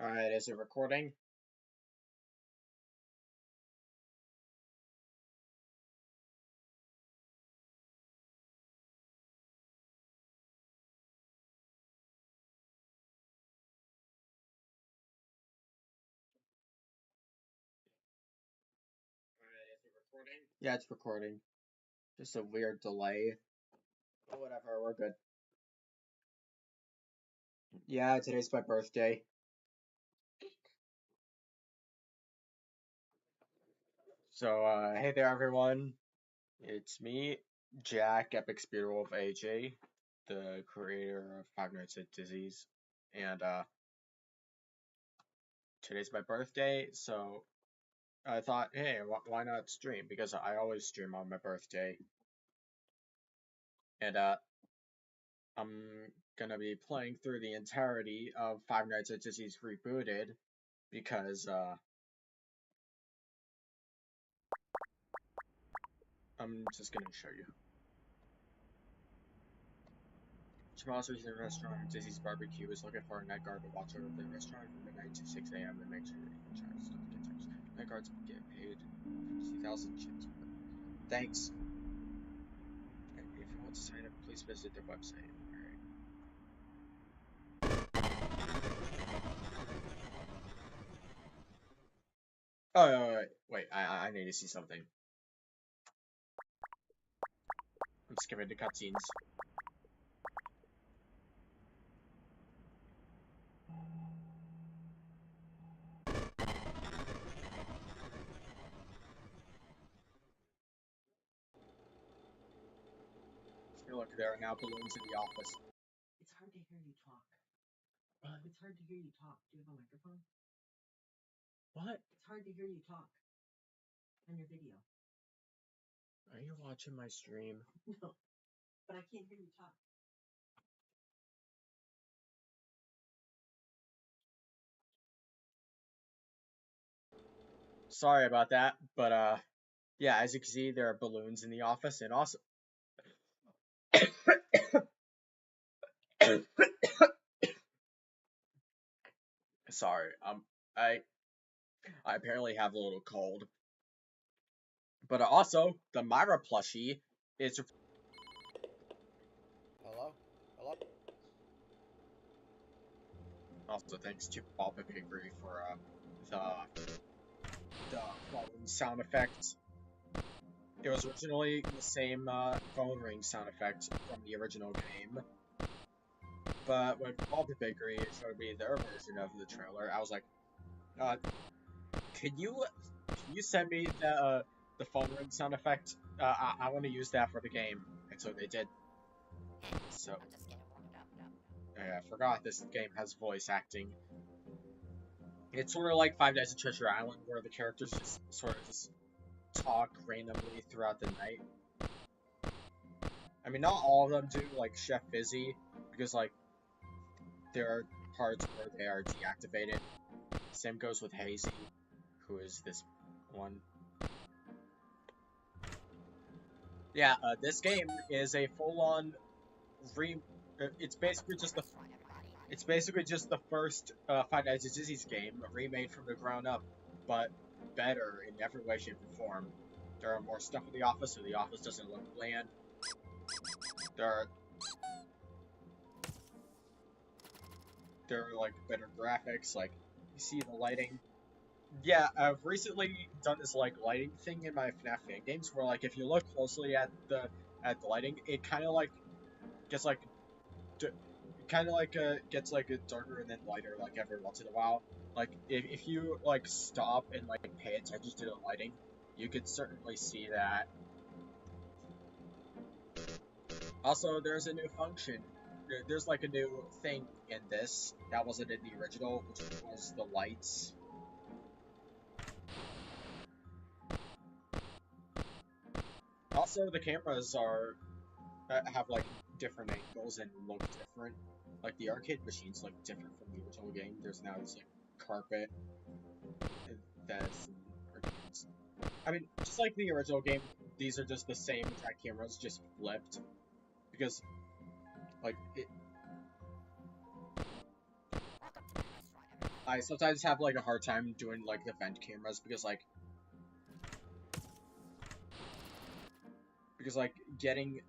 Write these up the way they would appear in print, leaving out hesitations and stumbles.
Alright, is it recording? Alright, is it recording? Yeah, it's recording. Just a weird delay. But whatever, we're good. Yeah, today's my birthday. So, hey there everyone. It's me, Jack, Epic Spirit Wolf AJ, the creator of Five Nights at Dizzy's. And, today's my birthday, so I thought, hey, why not stream? Because I always stream on my birthday. And, I'm gonna be playing through the entirety of Five Nights at Dizzy's Rebooted, because, I'm just gonna show you. Tomorrow's in the restaurant, Dizzy's Barbecue is looking for a night guard to watch over the restaurant from midnight to 6 a.m. and make sure that you charge stuff get tips. Night guards get paid 50,000 chips. Thanks. And if you want to sign up, please visit their website. Alright. Oh, wait, I need to see something. I'm skipping the cutscenes. Look, there are now balloons in the office. It's hard to hear you talk. It's hard to hear you talk. Do you have a microphone? What? It's hard to hear you talk on your video. Are you watching my stream? No, but I can't hear you talk. Sorry about that, but yeah, as you can see, there are balloons in the office, and also sorry, I apparently have a little cold. But also, the Myra plushie is. Hello? Hello? Also, thanks to Bob Bitrhday for the phone sound effect. It was originally the same phone ring sound effect from the original game, but when Bob Bitrhday showed me their version of the trailer, I was like, can you send me the phone ring sound effect? I want to use that for the game, and so they did. So I forgot this game has voice acting. It's sort of like Five Nights at Treasure Island, where the characters just sort of just talk randomly throughout the night. I mean, not all of them do, like Chef Fizzy, because like there are parts where they are deactivated. Same goes with Hazy, who is this one. Yeah, this game is a full-on it's basically just the first Five Nights at Dizzy's game remade from the ground up, but better in every way, shape, and form. There are more stuff in the office, so the office doesn't look bland. There are like better graphics, like you see the lighting. Yeah, I've recently done this like lighting thing in my FNAF fan games, where like if you look closely at the lighting, it kind of like gets like gets like darker and then lighter like every once in a while. Like if you like stop and like pay attention to the lighting, you could certainly see that. Also, there's a new function. There's like a new thing in this that wasn't in the original, which was the lights. Also, the cameras have like different angles and look different. Like the arcade machines look different from the original game. There's now this like carpet that's in arcades. I mean, just like the original game, these are just the same exact cameras, just flipped. Because, like, I sometimes have like a hard time doing like the vent cameras because getting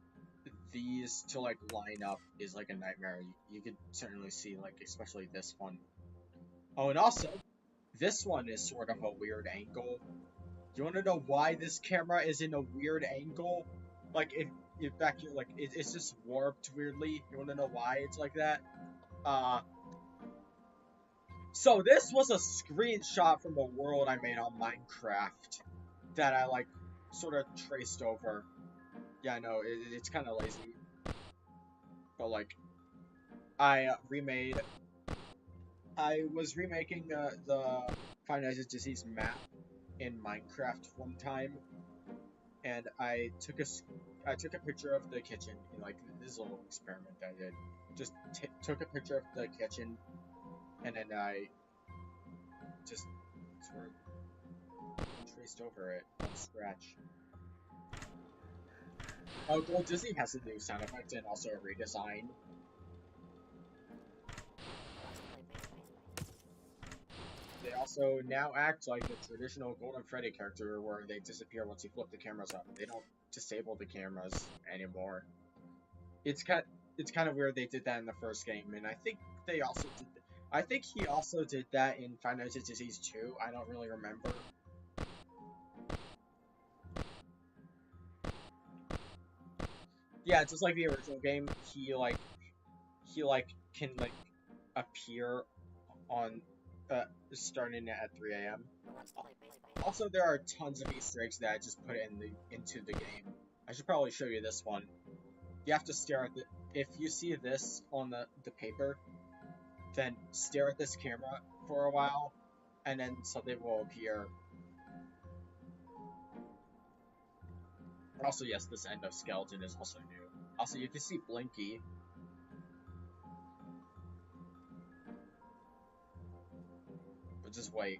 these to like line up is like a nightmare. You could certainly see like especially this one. Oh, and also this one is sort of a weird angle. You want to know why this camera is in a weird angle? Like if back here, like it's just warped weirdly. You want to know why it's like that? So this was a screenshot from a world I made on Minecraft that I like sort of traced over. Yeah, no, it's kind of lazy, but like I was remaking the Five Nights at Disney's map in Minecraft one time, and I took a picture of the kitchen in like this little experiment that I did. Just took a picture of the kitchen, and then I just sort of traced over it from scratch. Oh, well, Disney has a new sound effect and also a redesign. They also now act like the traditional Golden Freddy character where they disappear once you flip the cameras up. They don't disable the cameras anymore. It's kind of weird they did that in the first game, and I think they also did. I think he also did that in Five Nights at Disney's 2. I don't really remember. Yeah, just like the original game, he can like appear on starting at 3 a.m. Also, there are tons of Easter eggs that I just put into the game. I should probably show you this one. You have to stare at if you see this on the paper, then stare at this camera for a while, and then something will appear. Also, yes, this endoskeleton is also new. Also, you can see Blinky. But just wait.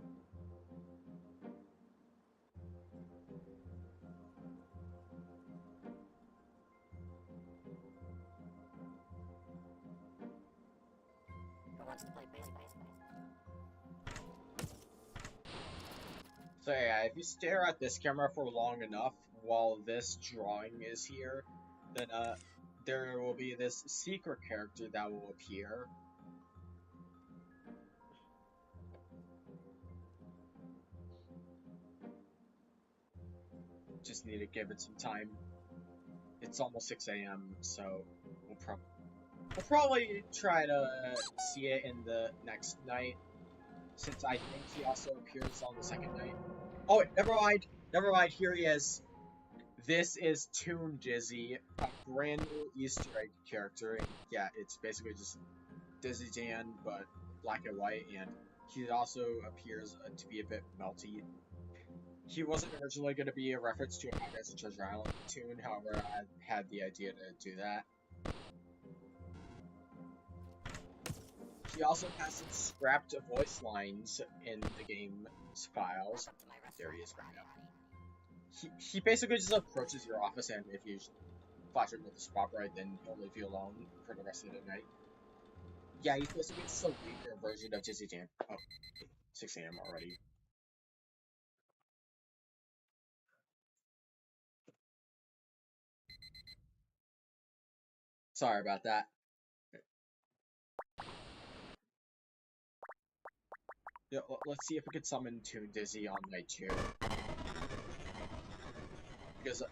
So yeah, if you stare at this camera for long enough while this drawing is here, then there will be this secret character that will appear. Just need to give it some time. It's almost 6 a.m., so we'll probably try to see it in the next night, since I think he also appears on the second night. Oh, wait, never mind, here he is. This is Toon Dizzy, a brand new Easter egg character. Yeah, it's basically just Dizzy Dan, but black and white, and he also appears to be a bit melty. He wasn't originally going to be a reference to a Five Nights at Treasure Island tune, however, I had the idea to do that. He also has some scrapped voice lines in the game's files. There he is right now. He basically just approaches your office, and if you flash him with the spotlight, then he'll leave you alone for the rest of the night. Yeah, he's basically just a weaker version of Dizzy Dan. Oh, 6 a.m. already. Sorry about that. Yeah, let's see if we can summon Toon Dizzy on night 2. Because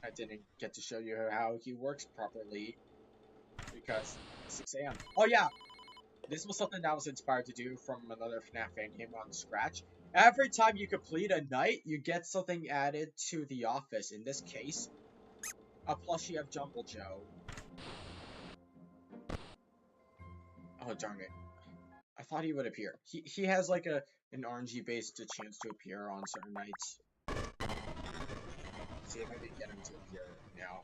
I didn't get to show you how he works properly. Because 6 a.m. Oh yeah! This was something that I was inspired to do from another FNAF fan game on Scratch. Every time you complete a night, you get something added to the office. In this case, a plushie of Jumble Joe. Oh darn it. I thought he would appear. He has like an RNG based chance to appear on certain nights. Let's see if I can get him to appear now.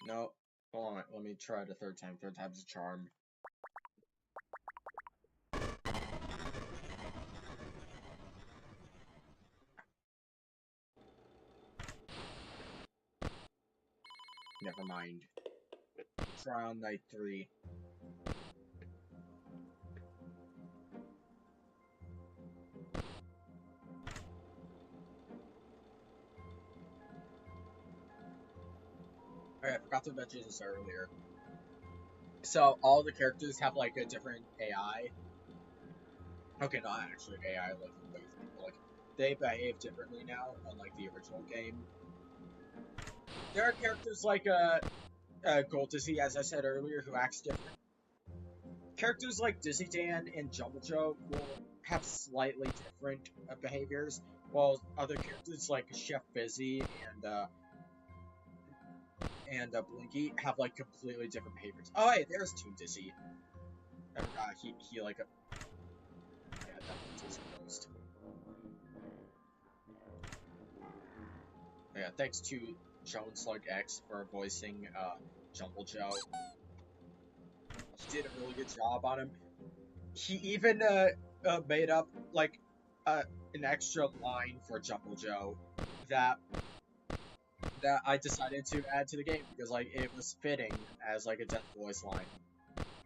No. Hold on, let me try it a third time. Third time's a charm. Never mind. try on night 3. Alright, I forgot to mention this earlier. So, all the characters have, like, a different AI. Okay, not actually AI, like, they behave differently now, unlike the original game. There are characters like, Gold Dizzy, as I said earlier, who acts different. Characters like Dizzy Dan and Jumble Joe will have slightly different behaviors, while other characters like Chef Busy and Blinky have like completely different behaviors. Oh hey, there's Toon Dizzy. He like a yeah, that was closed. Yeah, thanks to Jones Slug X for voicing Jumble Joe. He did a really good job on him. He even made up like an extra line for Jumble Joe that I decided to add to the game because like it was fitting as like a death voice line.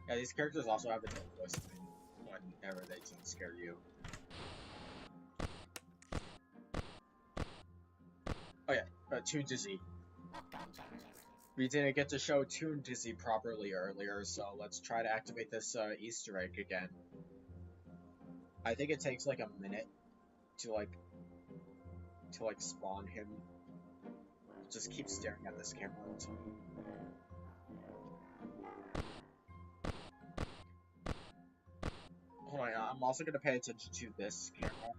Yeah, these characters also have a death voice line whenever they don't scare you. Oh yeah, Toon Dizzy. We didn't get to show Toon Dizzy properly earlier, so let's try to activate this Easter egg again. I think it takes like a minute to spawn him. Just keep staring at this camera. Hold on, I'm also gonna pay attention to this camera.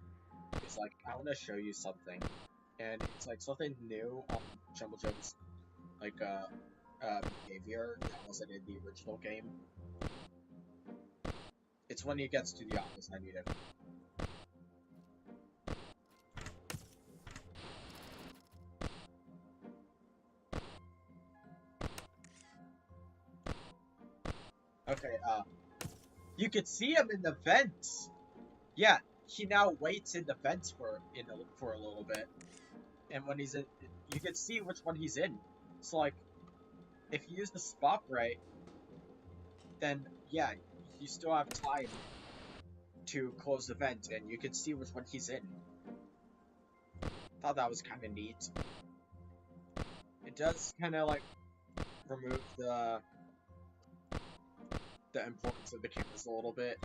It's like I want to show you something, and it's like something new on Jumble Joe's like behavior that wasn't in the original game. It's when he gets to the office. I need it. Okay, you could see him in the vents. Yeah, he now waits in the vents for a little bit, and when he's in, you can see which one he's in. So like, if you use the spot right, then yeah, you still have time to close the vent, and you can see which one he's in. Thought that was kind of neat. It does kind of like remove the importance of the cameras a little bit,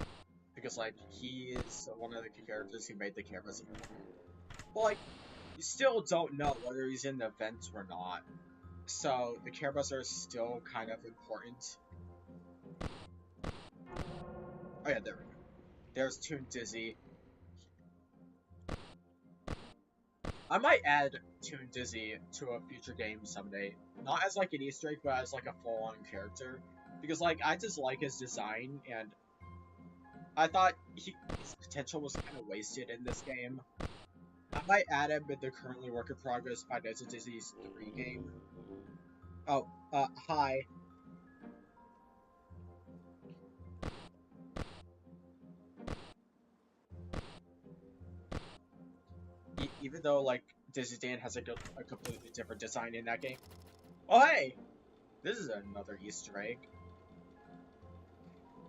because like he is one of the characters who made the cameras important. Well, like you still don't know whether he's in the vents or not, so the cameras are still kind of important. Oh yeah, there we go. There's Toon Dizzy. I might add Toon Dizzy to a future game someday. Not as like an Easter egg, but as like a full-on character. Because like, I just like his design, and I thought his potential was kind of wasted in this game. I might add him in the currently work in progress Five Nights at Disney's 3 game. Oh, hi. Even though, like, Dizzy Dan has like a completely different design in that game. Oh, hey! This is another Easter egg.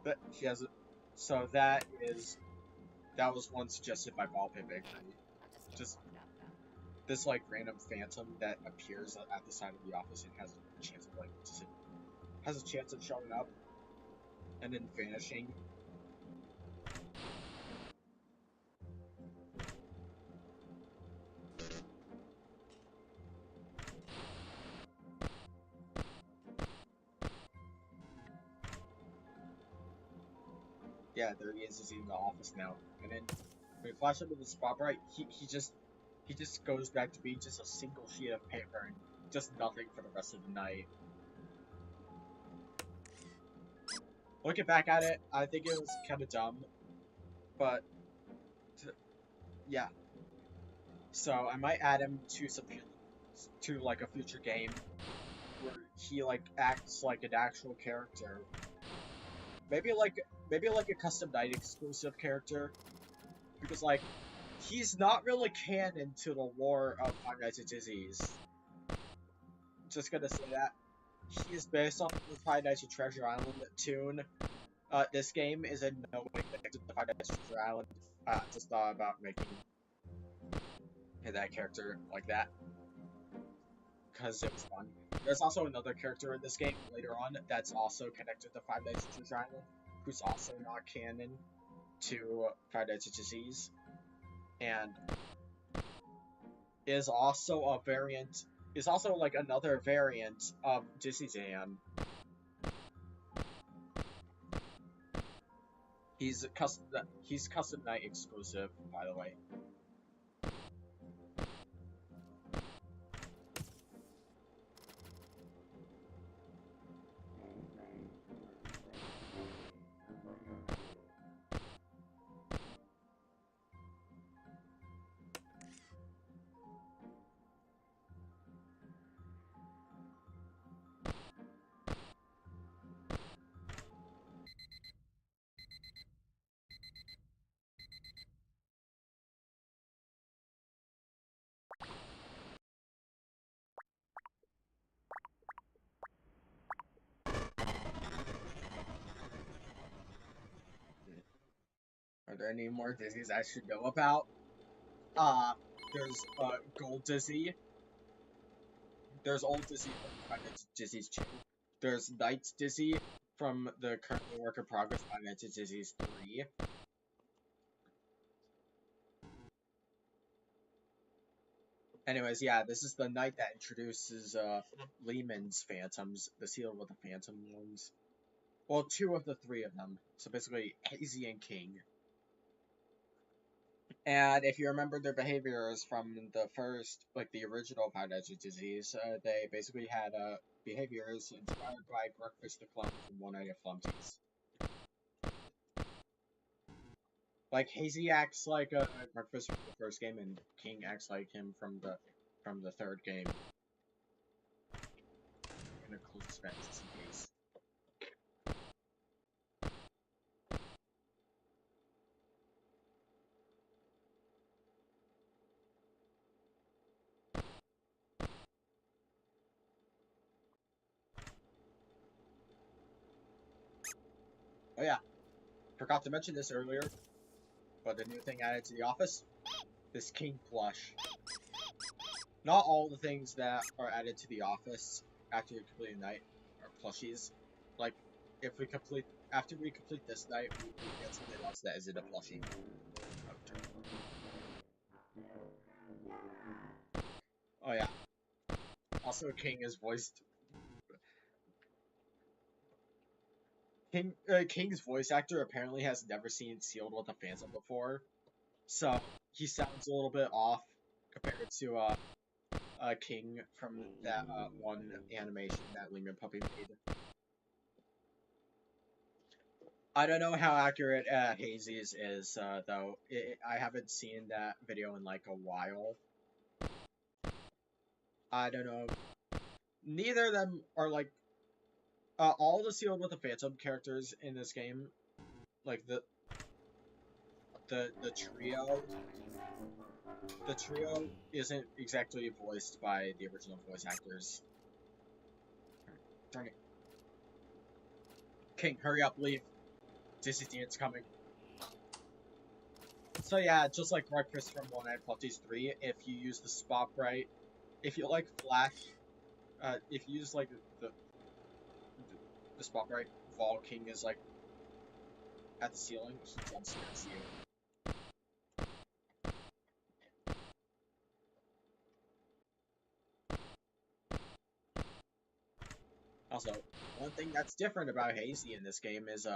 But he has so that was one suggested by Ball Pit Bitrhday. Just this like random phantom that appears at the side of the office and has a chance of showing up and then vanishing. Yeah, there he is. He's in the office now. And then when you flash into the spotlight, he just goes back to being just a single sheet of paper and just nothing for the rest of the night. Looking back at it, I think it was kind of dumb, but yeah. So I might add him to like a future game where he like acts like an actual character. Maybe like a custom night exclusive character, because like he's not really canon to the lore of Five Nights at Disney's. Just gonna say that. He is based off of the Five Nights at Treasure Island tune. This game is in no way connected to the Five Nights at Treasure Island. Just thought about making that character like that because it was fun. There's also another character in this game later on that's also connected to Five Nights at Treasure Island, who's also not canon to Five Nights at Disease, and is also a variant. Is also like another variant of Disneyland. He's custom night exclusive, by the way. Are there any more Disneys I should know about? There's Gold Dizzy. There's Old Dizzy from Five Nights at Disney's 2. There's Night Dizzy from the currently work in progress Five Nights at Disney's 3. Anyways, yeah, this is the night that introduces Lehman's Phantoms, the Seal with the Phantom ones. Well, 2 of the 3 of them. So basically, Hazy and King. And if you remember their behaviors from the first, like the original Five Nights at Disney's, they basically had behaviors inspired by Breakfast the Clown from One Night at Flumpty's. Like Hazy acts like Breakfast from the first game, and King acts like him from the third game. I'm gonna close this fence just in case. Oh yeah, forgot to mention this earlier, but the new thing added to the office, this King plush. Not all the things that are added to the office after you complete a night are plushies. Like, after we complete this night, we get something else that isn't a plushie. Oh yeah. Also, King is voiced. King's voice actor apparently has never seen Sealed with a Phantom before, so he sounds a little bit off compared to King from that one animation that Lehman Puppy made. I don't know how accurate Hazy's is, though. I haven't seen that video in like a while. I don't know. Neither of them are like all the Sealed with a Phantom characters in this game, like the trio. The trio isn't exactly voiced by the original voice actors. Darn it. King, hurry up, leave. Disney's coming. So yeah, just like Breakfast from One Night at Flumpty's 3, if you use the spotlight, if you like flash, if you use like the spotlight while King is like at the ceiling, he jump scares you. Also, one thing that's different about Hazy in this game is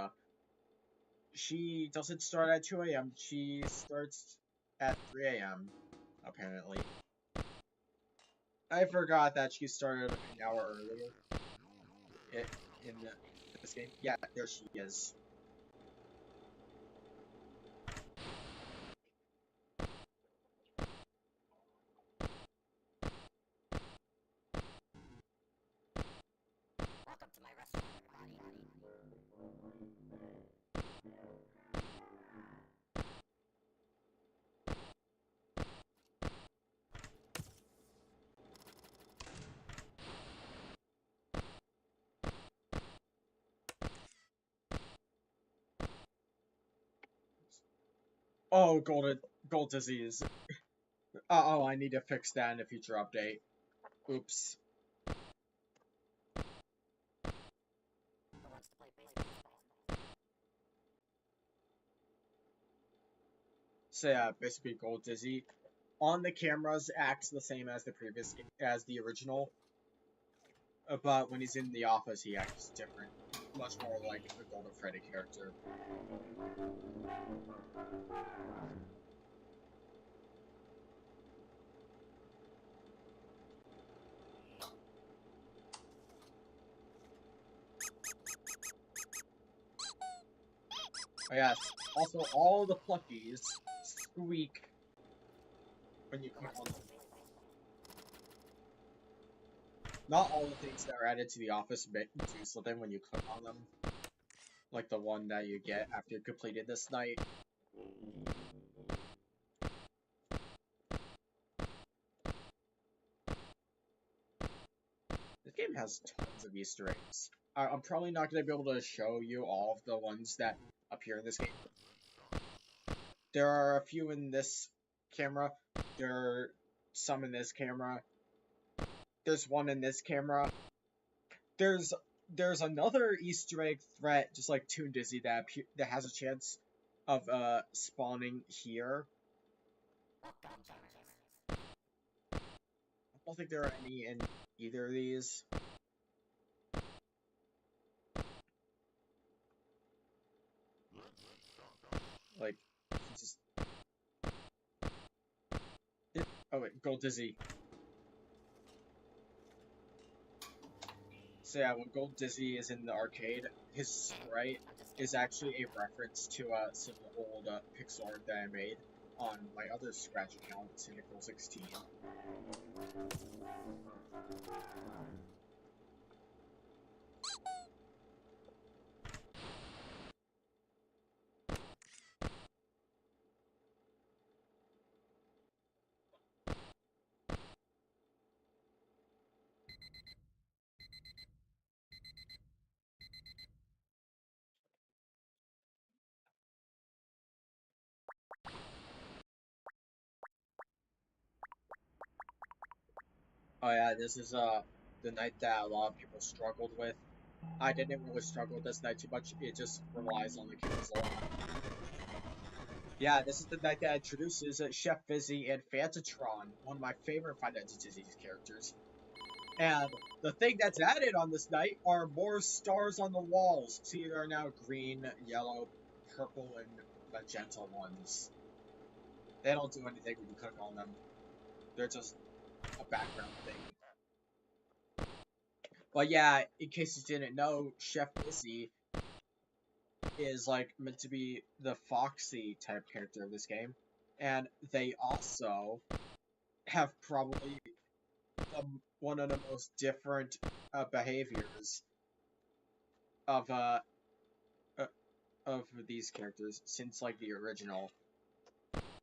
she doesn't start at 2 a.m. She starts at 3 a.m. apparently. I forgot that she started an hour earlier in this game. Yeah, there she is. Welcome to my restaurant, everybody. Oh, gold disease. Oh, I need to fix that in a future update. Oops. Who wants to play baseball? So yeah, basically gold dizzy. On the cameras acts the same as the original, but when he's in the office he acts different. Much more like a Golden Freddy character. Oh yes, also all the plunkies squeak when you click on them. Not all the things that are added to the office do something when you click on them. Like the one that you get after you completed this night. This game has tons of Easter eggs. I'm probably not going to be able to show you all of the ones that appear in this game. There are a few in this camera. There are some in this camera. There's one in this camera. There's another Easter egg threat, just like Toon Dizzy, that has a chance of spawning here. I don't think there are any in either of these. Like, just... Oh wait, Gold Dizzy. So yeah, when Gold Dizzy is in the arcade, his sprite is actually a reference to some old pixel art that I made on my other Scratch account, Cynical16. Oh yeah, this is the night that a lot of people struggled with. I didn't really struggle with this night too much, it just relies on the cameras a lot. Yeah, this is the night that introduces Chef Fizzy and Fantatron, one of my favorite Five Nights at Disney's characters. And the thing that's added on this night are more stars on the walls. See, there are now green, yellow, purple, and magenta ones. They don't do anything when you click on them. They're just a background thing. But yeah, in case you didn't know, Chef Fizzy is like meant to be the Foxy type character of this game. And they also have probably one of the most different behaviors of these characters since like the original.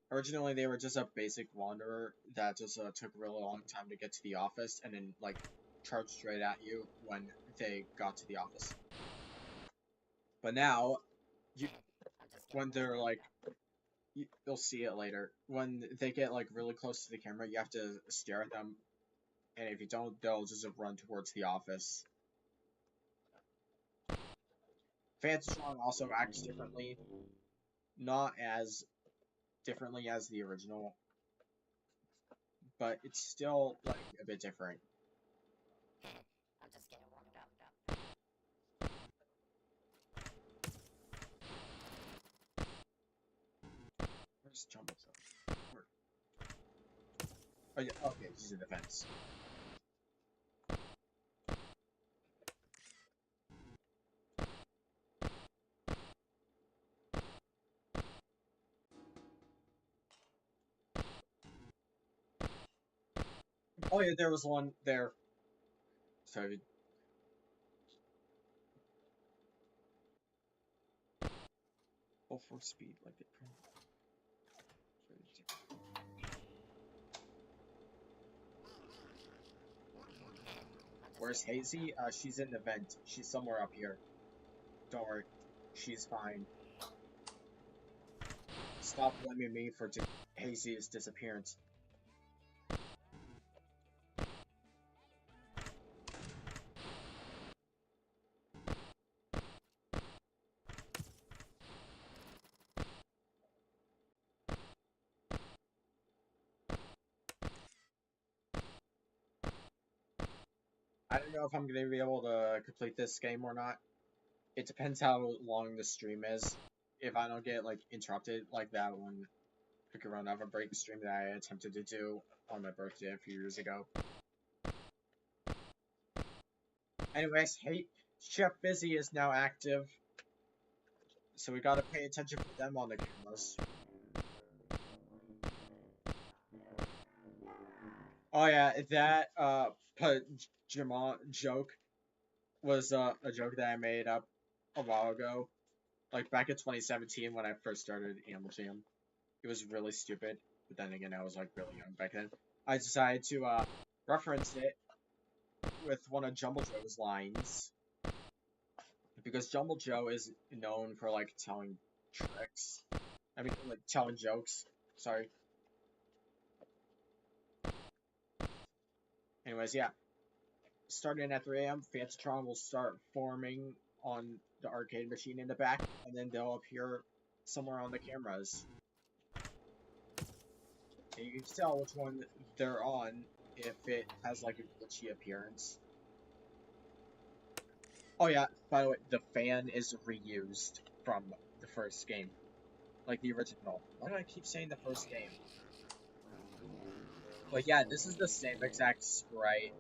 Originally, they were just a basic wanderer that just took a really long time to get to the office, and then like charged straight at you when they got to the office. But now, when they're like, you'll see it later. When they get like really close to the camera, you have to stare at them, and if you don't, they'll just run towards the office. Fantatron also acts differently, not as differently as the original, but it's still like a bit different. I'm just getting warmed up. Where's Jumbo? Where? Oh yeah, okay, he's in the fence. Oh yeah, there was one there. Sorry. Oh, for speed, like it. Where's Hazy? She's in the vent. She's somewhere up here. Don't worry. She's fine. stop blaming me for Hazy's disappearance. I don't know if I'm going to be able to complete this game or not. It depends how long the stream is. If I don't get, like, interrupted like that one Pick a Run Over Break stream that I attempted to do on my birthday a few years ago. Anyways, hey, Chef Busy is now active. So we gotta pay attention for them on the cameras. Oh yeah, that pajama joke was a joke that I made up a while ago. Like back in 2017 when I first started Animal Jam. It was really stupid, but then again I was like really young back then. I decided to reference it with one of Jumble Joe's lines. Because Jumble Joe is known for like telling tricks. I mean like telling jokes. Sorry. Anyways, yeah. Starting at 3 a.m., Fantatron will start forming on the arcade machine in the back, and then they'll appear somewhere on the cameras. And you can tell which one they're on if it has like a glitchy appearance. Oh yeah, by the way, the fan is reused from the first game. Like the original. Why do I keep saying the first game? But yeah, this is the same exact sprite.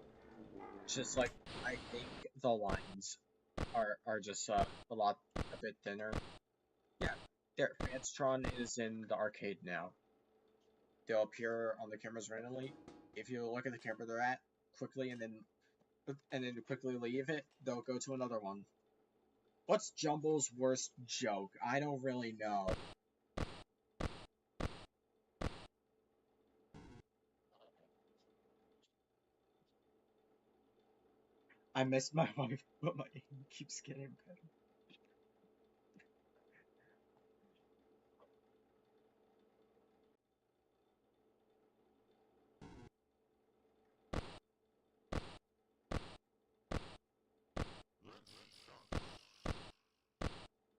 Just like, I think the lines are just a bit thinner. Yeah, there, Fantatron is in the arcade now. They'll appear on the cameras randomly. If you look at the camera they're at quickly and then quickly leave it, they'll go to another one. What's Jumble's worst joke? I don't really know. I miss my wife, but my aim keeps getting better.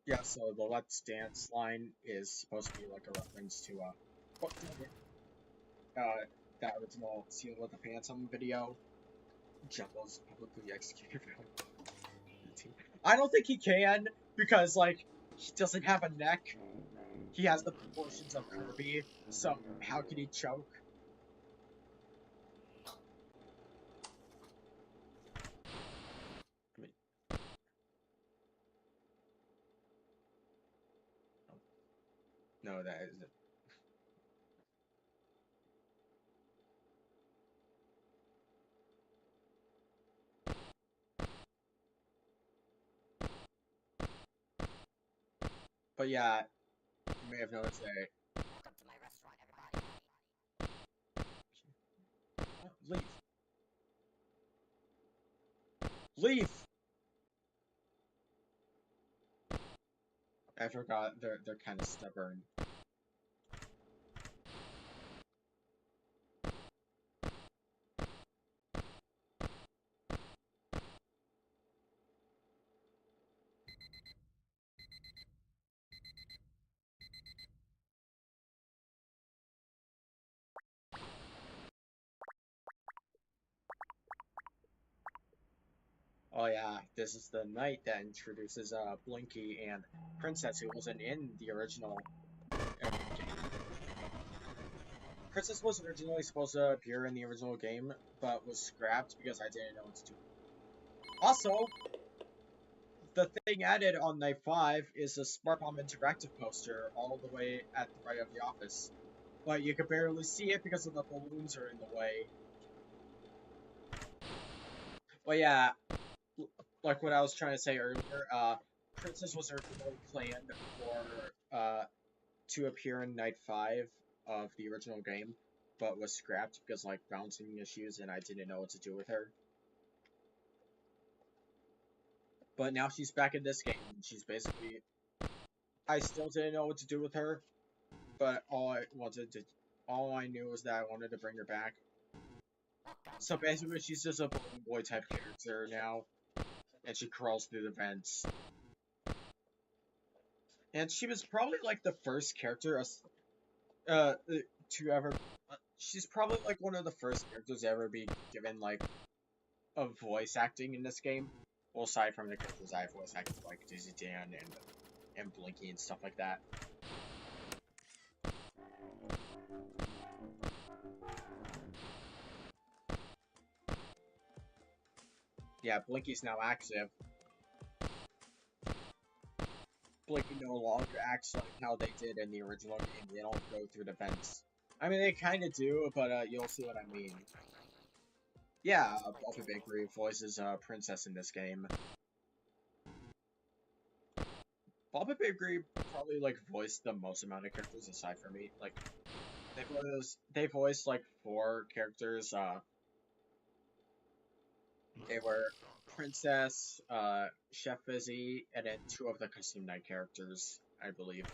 Yeah, so the Let's Dance line is supposed to be like a reference to that original Seal with the Phantom video. Jumbo's publicly executed. I don't think he can, because like he doesn't have a neck. He has the proportions of Kirby, so how can he choke? I mean, no, that isn't. But yeah, you may have noticed that. Welcome to my restaurant, everybody. Leave! Leave! I forgot, they're kind of stubborn. Oh yeah, this is the night that introduces Blinky and Princess, who wasn't in the original game. Princess was originally supposed to appear in the original game, but was scrapped because I didn't know what to do. Also, the thing added on night 5 is a Smart Bomb interactive poster all the way at the right of the office. But you can barely see it because of the balloons are in the way. But yeah, like what I was trying to say earlier, Princess was originally planned for to appear in night 5 of the original game, but was scrapped because like bouncing issues and I didn't know what to do with her. But now she's back in this game and she's basically, I still didn't know what to do with her. but all I knew was that I wanted to bring her back. So basically, she's just a balloon boy type character now, and she crawls through the vents. And she was probably like the first character to ever. She's probably like one of the first characters to ever be given like a voice acting in this game. Well, aside from the characters I voice acted like Dizzy Dan and Blinky and stuff like that. Yeah, Blinky's now active. Blinky no longer acts like how they did in the original game. They don't go through the vents. I mean, they kind of do, but you'll see what I mean. Yeah, Bobby Bakery voices Princess in this game. Bobby Bakery probably like voiced the most amount of characters aside from me. Like they voiced like 4 characters. They were Princess, Chef Fizzy, and then 2 of the Custom Night characters, I believe.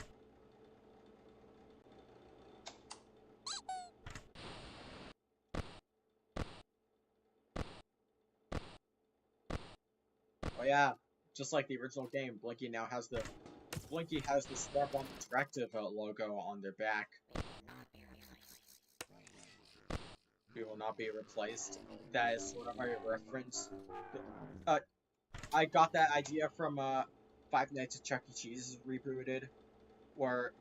Oh yeah, just like the original game, Blinky has the Starbomb Interactive logo on their back. We will not be replaced. That is sort of a reference. I got that idea from Five Nights at Chuck E. Cheese Rebooted, where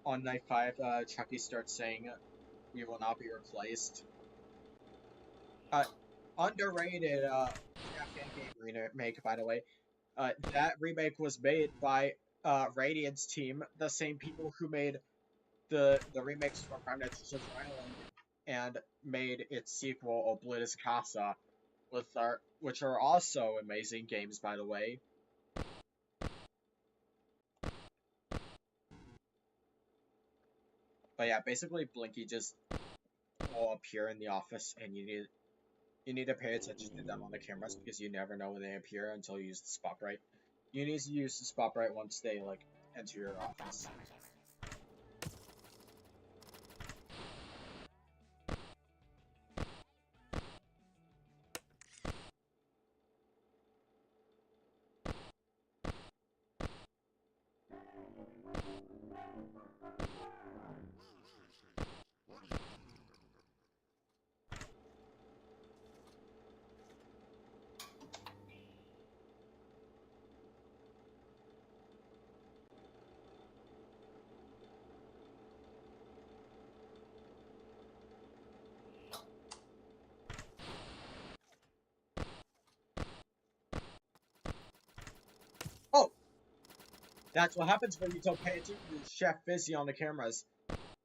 on night 5, Chucky starts saying, "We will not be replaced." Underrated fan game remake, by the way. That remake was made by Radiant's team, the same people who made the remakes for Five Nights at Treasure Island and made its sequel, Oblivious Casa, which are also amazing games, by the way. But yeah, basically Blinky just will appear in the office, and you need to pay attention to them on the cameras because you never know when they appear until you use the spotlight. You need to use the spotlight once they like enter your office. Oh! That's what happens when you don't pay attention to Chef Fizzy on the cameras.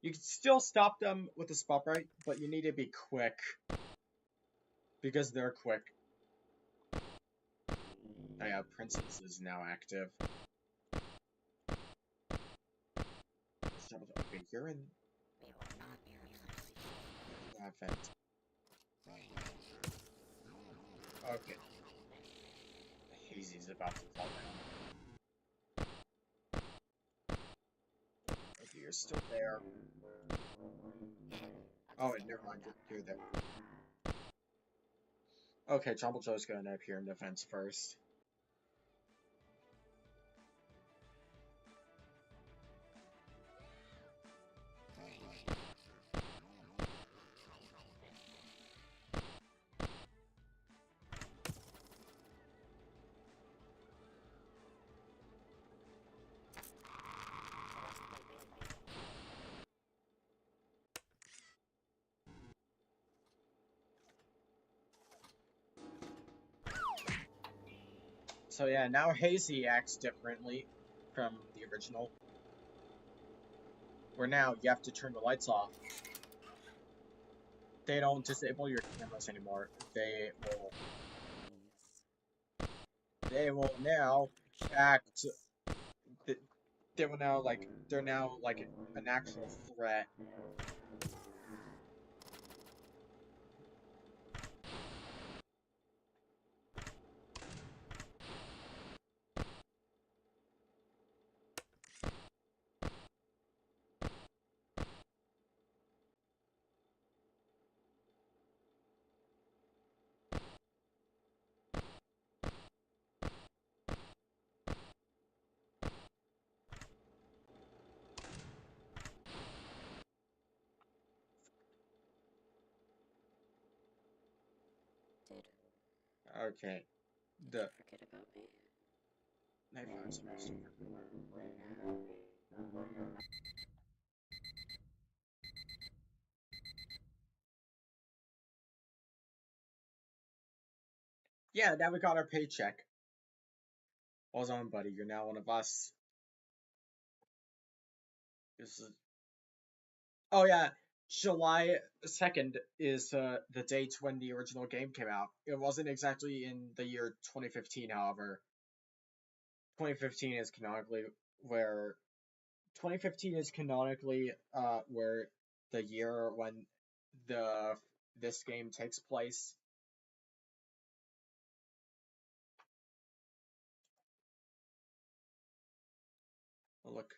You can still stop them with the spotlight, but you need to be quick. Because they're quick. Oh yeah, Princess is now active. Okay, you're in that vent. Okay. Hazy's about to fall down. Okay, you're still there. Oh, and never mind, you're there. Okay, Jumble Joe's gonna appear in the vents first. So yeah, now Hazy acts differently from the original. Where now you have to turn the lights off. They don't disable your cameras anymore. They will now act. They will now they're now like an actual threat. Okay. The Forget about me. Night 5's almost over. Yeah, now we got our paycheck. Well done, buddy. You're now one of us. This is... Oh yeah, July 2nd is the date when the original game came out. It wasn't exactly in the year 2015, however. 2015 is canonically where 2015 is canonically where the year when this game takes place. Oh, look,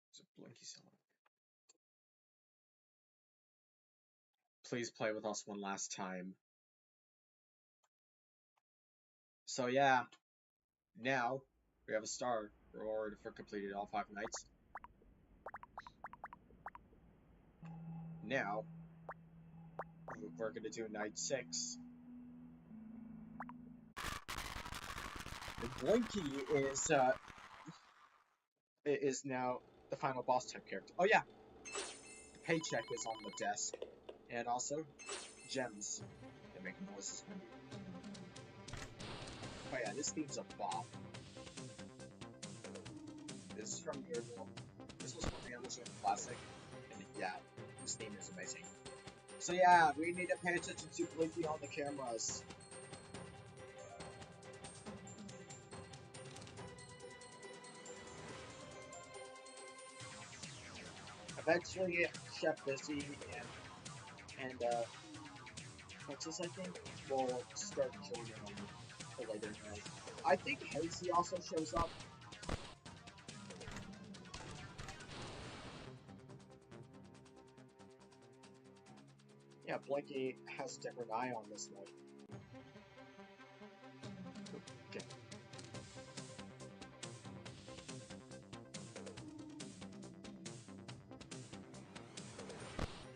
there's a Blinky Cell. Please play with us one last time. So yeah, now we have a star reward for completing all 5 nights. Now we're gonna do night 6. Blinky is now the final boss type character. Oh yeah, the paycheck is on the desk, and also gems that make noises. Oh yeah, this theme's a bomb. This is from the original. This was from the original classic, and yeah, this theme is amazing. So yeah, we need to pay attention to Blinky on the cameras. Eventually, Chef Busy and Princess, I think, will start joining on the later night. I think Hazy also shows up. Yeah, Blinky has a different eye on this night. Okay.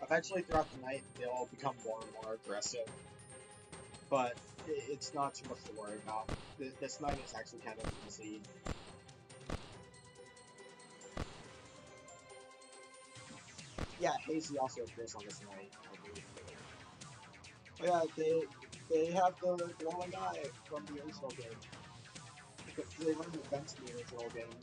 Eventually, throughout the night, they'll become more and more aggressive. But it's not too much to worry about. This night is actually kind of easy. Yeah, Hazy also appears on this night, I believe. Oh yeah, they have the glowing eye from the original game. Because they run events in the original game.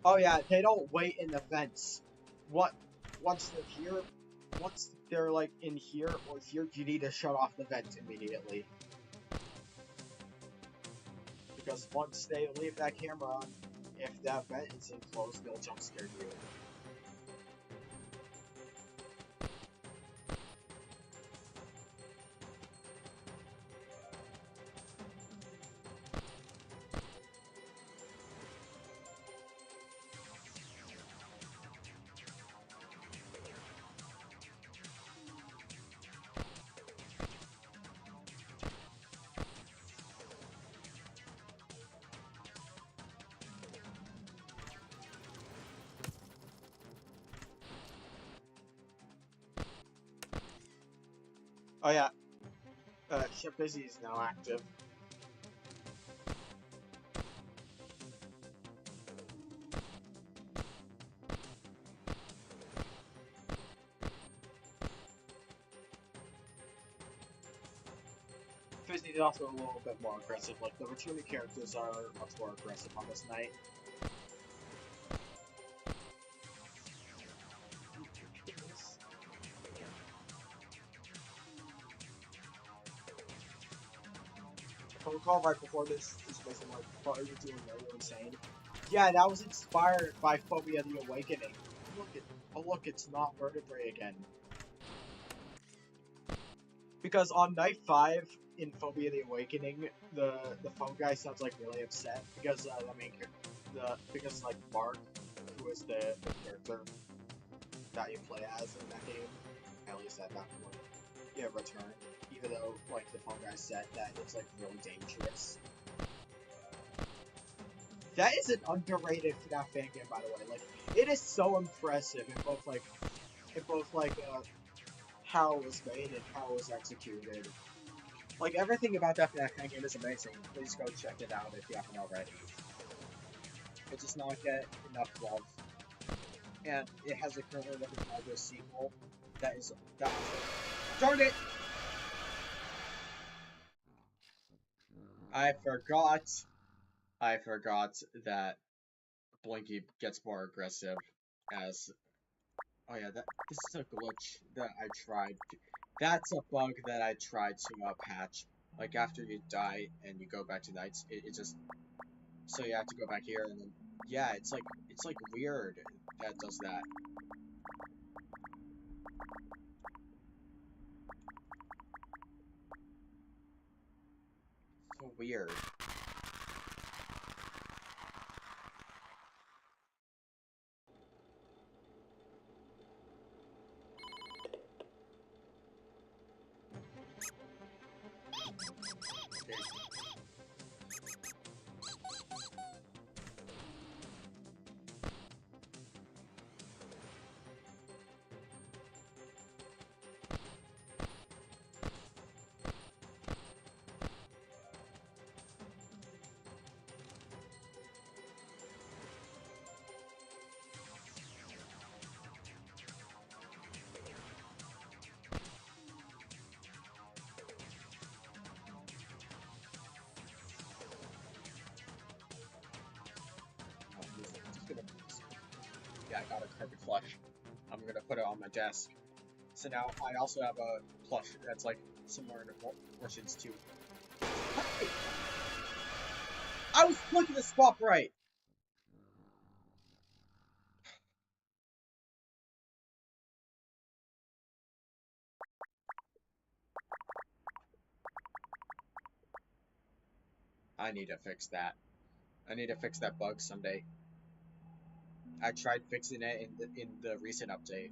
Oh yeah, they don't wait in the vents. Once they're here, once they're like in here or here, you need to shut off the vent immediately. Because once they leave that camera on, if that vent is enclosed, they'll jump scare you. Oh yeah, Chef Busy is now active. Busy is also a little bit more aggressive. Like the returning characters are much more aggressive on this night. Phone call right before this is basically like, what are you doing? Are you insane? Yeah, that was inspired by Phobia the Awakening. Look, it's not Bitrhday again. Because on night 5 in Phobia the Awakening, the phone guy sounds like really upset because because like Mark, who is the character that you play as in that game, at least at that point, yeah, return. Even though like the phone guy said that it's like really dangerous. That is an underrated FNAF fan game, by the way. Like, it is so impressive in both how it was made and how it was executed. Like, everything about that FNAF game is amazing. Please go check it out if you haven't already. It does not get enough love. And it has a currently looking progress sequel that is... Darn it! I forgot that Blinky gets more aggressive as... Oh yeah, this is a glitch that I tried. That's a bug that I tried to patch. Like, after you die and you go back to nights, it just... So you have to go back here and then... Yeah, it's like weird that does that. So weird. Yeah, I got a carpet plush. I'm gonna put it on my desk. So now I also have a plush that's like similar to Portions too. Hey! I was clicking the spot right! I need to fix that. I need to fix that bug someday. I tried fixing it in the recent update.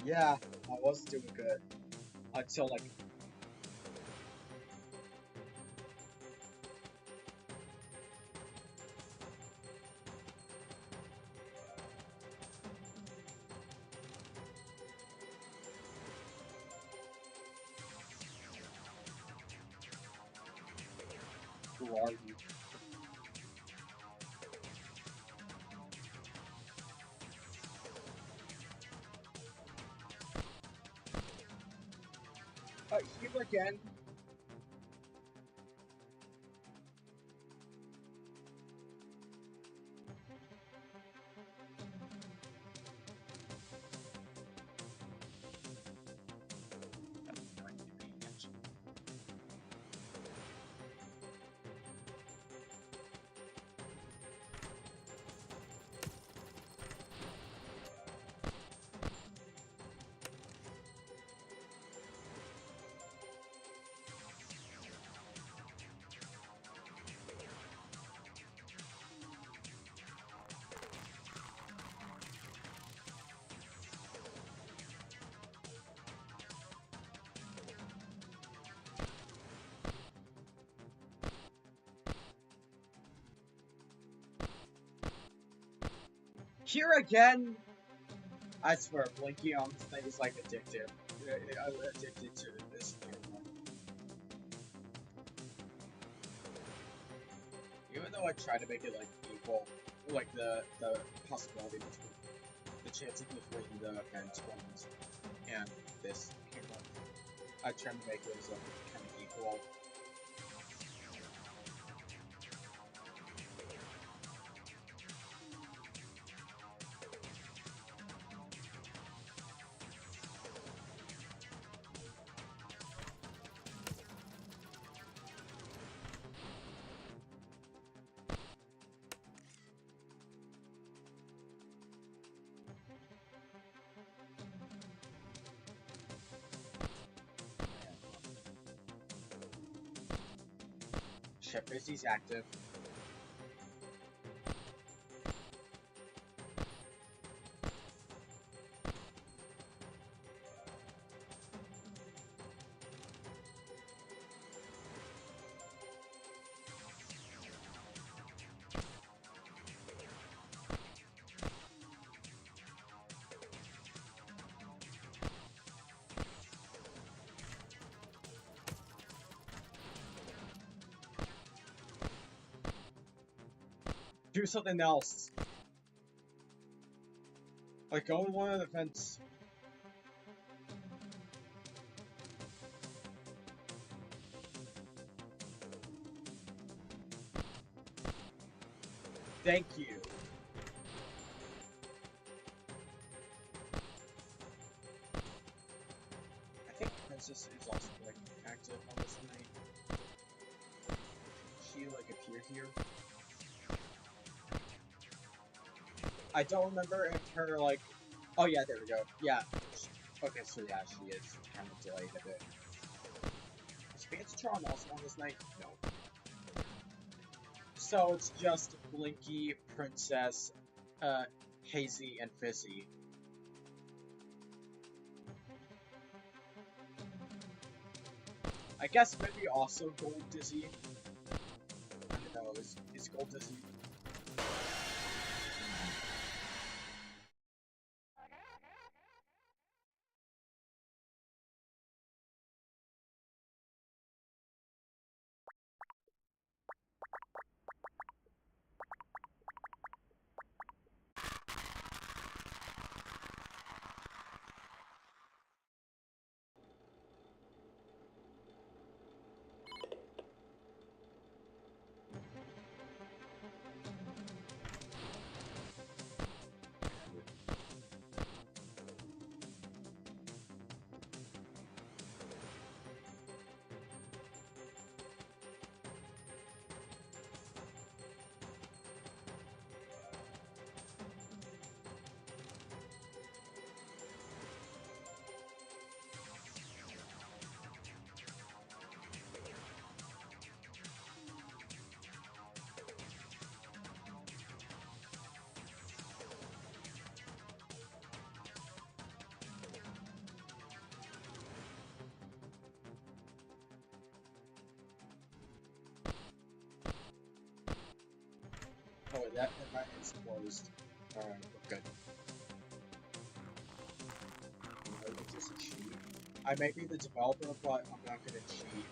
Yeah, I was doing good. Until like... Who are you? You again? Here again? I swear, Blinky on this thing is like addictive. I'm addicted to this camera. Even though I try to make it like equal, like the possibility between the chances between the French ones and this camera, I try to make those kind of equal. Chef is active. Do something else. Like, go in one of the vents. Thank you. I think Princess is also, like, active on this night. She, like, appeared here. I don't remember if her, like... Oh, yeah, there we go. Yeah. Okay, so yeah, she is kind of delayed a bit. Is Fantatron also on this night? No. So it's just Blinky, Princess, Hazy, and Fizzy. I guess maybe also Gold Dizzy. I don't know, is Gold Dizzy... Oh, that is closed. Alright, we're good. Is this a cheat? I may be the developer, but I'm not gonna cheat.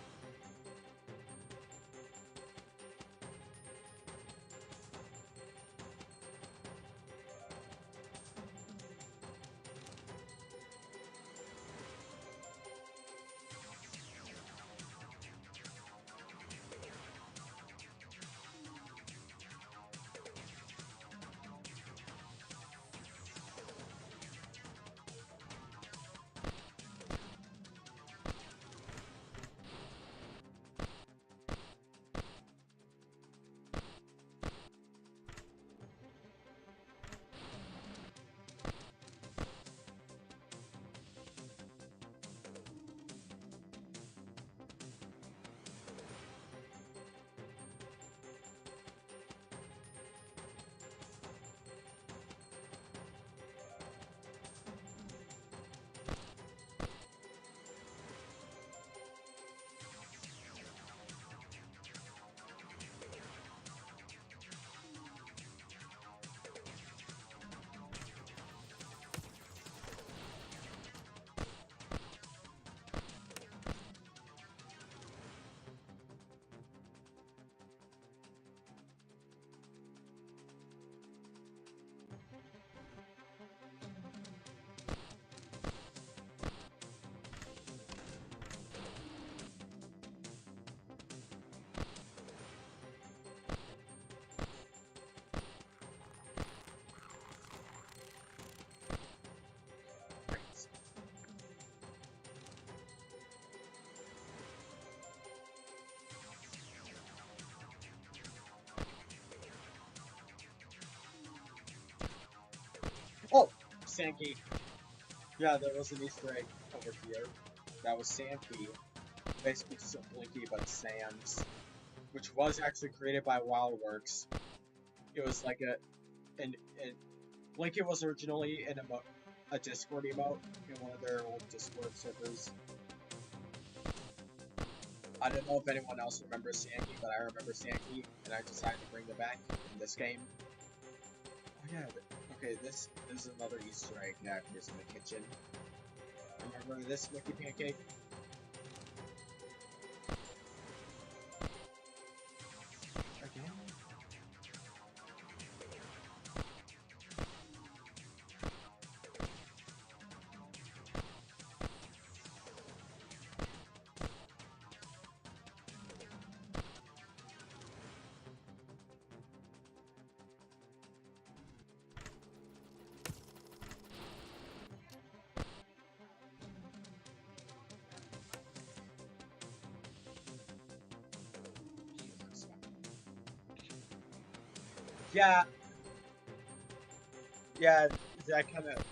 Oh! Sankey. Yeah, there was an Easter egg over here. That was Sankey. Basically just a Blinky but Sans. Which was actually created by Wildworks. It was like Blinky was originally a Discord emote in one of their old Discord servers. I don't know if anyone else remembers Sankey, but I remember Sankey, and I decided to bring them back in this game. Oh yeah, okay, this is another Easter egg that appears in the kitchen. Remember this, Mickey Pancake? Again? Yeah, yeah, that kind of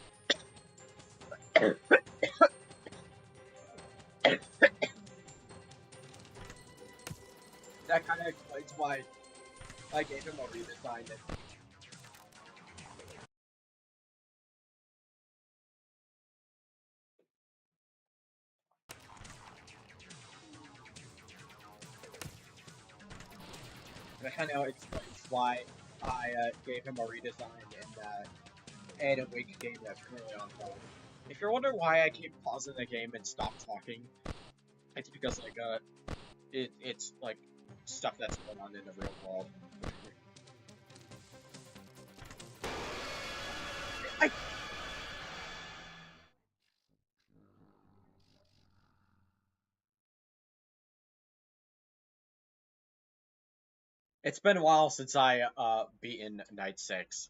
that kind of explains why I gave him a redesign. And that kind of explains why I gave him a redesign in that Adam Wake game that's currently on hold. If you're wondering why I keep pausing the game and stop talking, it's because like it's like stuff that's going on in the real world. I It's been a while since I beaten Night 6.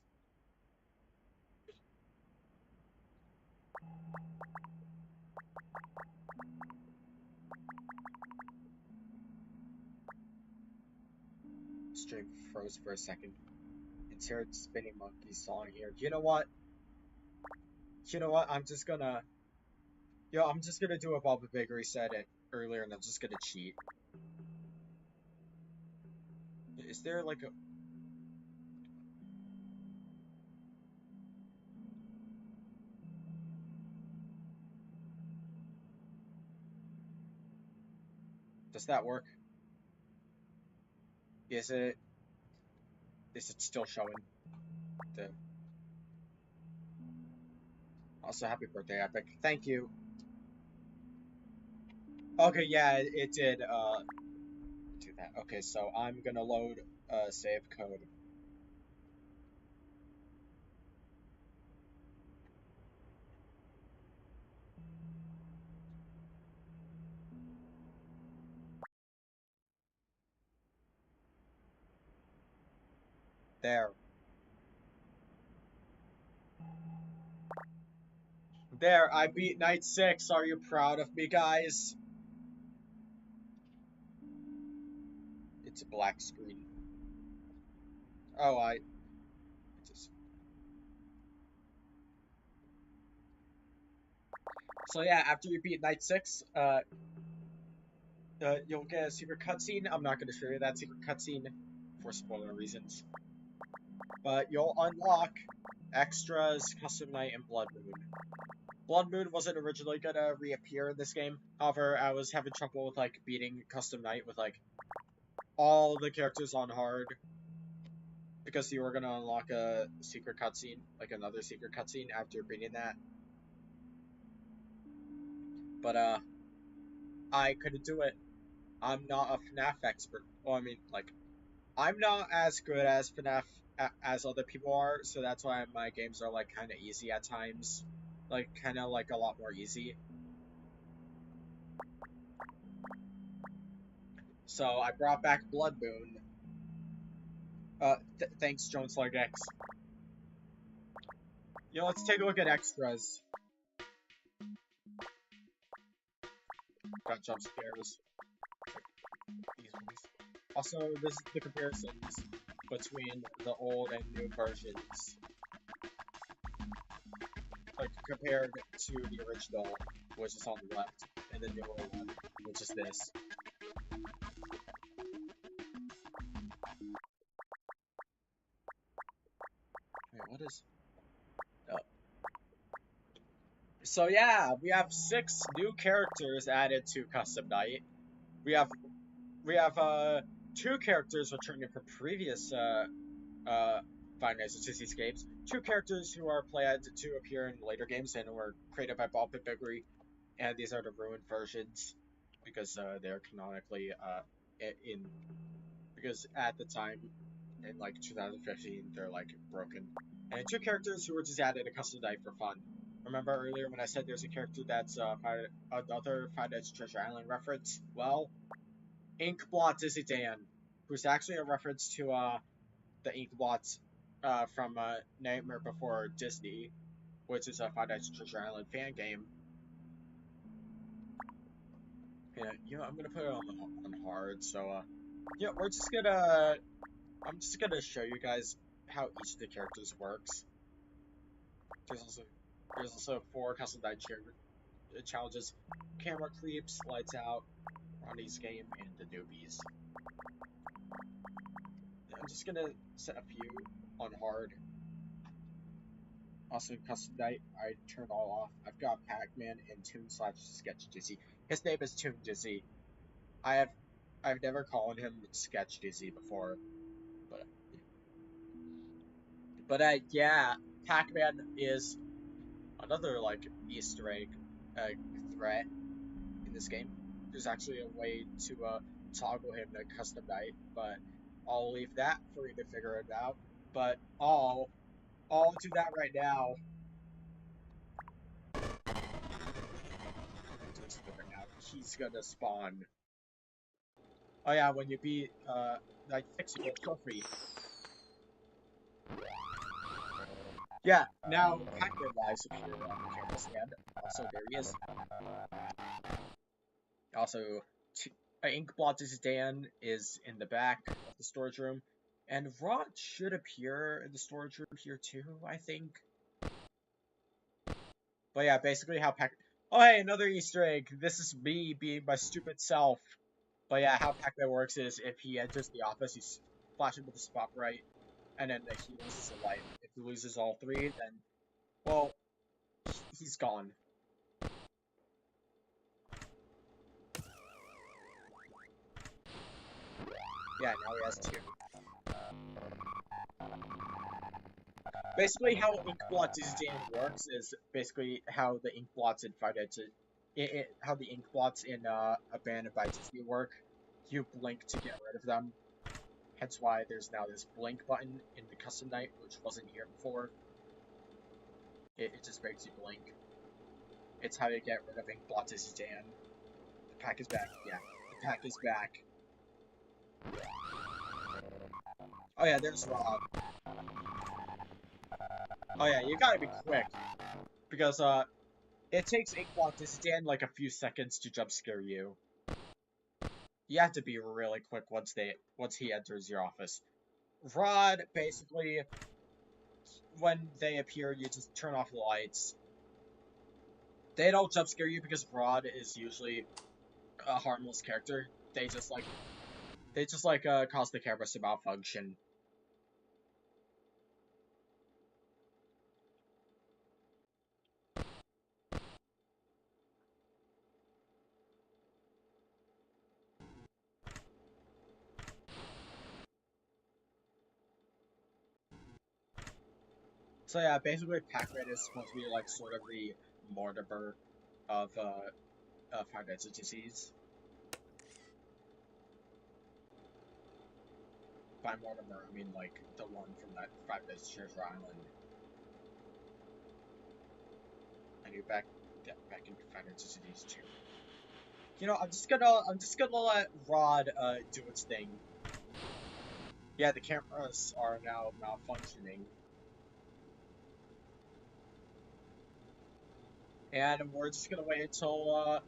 Stream froze for a second. Insert Spinning Monkey song here. You know what? You know what? I'm just gonna do what Bobby Bakery said it earlier, and I'm just gonna cheat. Is there like a... Does that work? Is it... Is it still showing? The... Also, happy birthday, Epic. Thank you. Okay, yeah, it did, do that. Okay, so I'm gonna load, save code. There. There, I beat Night 6. Are you proud of me, guys? It's a black screen. Oh, just... So yeah, after you beat Night 6, you'll get a secret cutscene. I'm not going to show you that secret cutscene for spoiler reasons. But you'll unlock extras, Custom Night, and Blood Moon. Blood Moon wasn't originally going to reappear in this game. However, I was having trouble with, like, beating Custom Night with, like, all the characters on hard. Because you were going to unlock a secret cutscene, like another secret cutscene after beating that. But, I couldn't do it. I'm not a FNAF expert. Well, I mean, like, I'm not as good as FNAF as other people are, so that's why my games are, like, kind of easy at times. Like, kind of, like, a lot more easy. So, I brought back Blood Moon. Thanks, Jones Larg X. You know, let's take a look at extras. Got jump scares. These ones. Also, this is the comparisons between the old and new versions. Like, compared to the original, which is on the left, and the newer one, which is this. Wait, what is... Oh. So yeah, we have 6 new characters added to Custom Night. We have 2 characters returning from previous Five Nights at Tiffany's games. 2 characters who are planned to appear in later games and were created by Bob Bitrhday, and these are the ruined versions because they're canonically in because at the time in like 2015 they're like broken. And 2 characters who were just added to Custom Night for fun. Remember earlier when I said there's a character that's another Five Nights at Treasure Island reference? Well, Inkblot Dizzy Dan, who's actually a reference to the Inkblots from Nightmare Before Disney, which is a Five Nights at Treasure Island fan game. Yeah, you know, I'm gonna put it on hard, so yeah, I'm just gonna show you guys how each of the characters works. There's also 4 custom night challenges: camera creeps, lights out, Ronnie's game, and the newbies. I'm just gonna set a few on hard. Also, custom night, I turned all off. I've got Pac-Man and Toon/Sketch Dizzy. His name is Toon Dizzy. I've never called him Sketch Dizzy before, but yeah, Pac-Man is another like Easter egg threat in this game. There's actually a way to toggle him to custom night, but I'll leave that for you to figure it out. But I'll do that right now. He's gonna spawn. Oh yeah, when you beat like fix your trophy. Yeah, now Pac-Man lies appear on the camera stand. Also, there he is. Also, Inkblot's Dan is in the back of the storage room, and Rod should appear in the storage room here too, I think. But yeah, basically how oh hey, another Easter egg! This is me being my stupid self. But yeah, how Pac-Man works is if he enters the office, he's flashing with the spotlight, and then he loses a light. If he loses all 3, then, well, he's gone. Yeah, now he has 2. Basically, how Inkblot's Dan works is basically how the Inkblots in how the Inkblots in Abandoned by Disney work. You blink to get rid of them. Hence why there's now this blink button in the custom night, which wasn't here before. It just makes you blink. It's how you get rid of Inkblot's Dan. The pack is back. Yeah, the pack is back. Oh yeah, there's Rob. Oh yeah, you gotta be quick, because it takes Inkblot's Dan like a few seconds to jump scare you. You have to be really quick once he enters your office. Rod, basically, when they appear, you just turn off the lights. They don't jump scare you because Rod is usually a harmless character. They just cause the cameras to malfunction. So yeah, basically Pac-Man is supposed to be like sort of the Mortimer of Five Nights at Disease. By Mortimer, I mean like the one from that Five Nights at Treasure Island. And you're back in Five Nights at Disease 2. You know, I'm just gonna let Rod do its thing. Yeah, the cameras are now malfunctioning. And we're just gonna wait until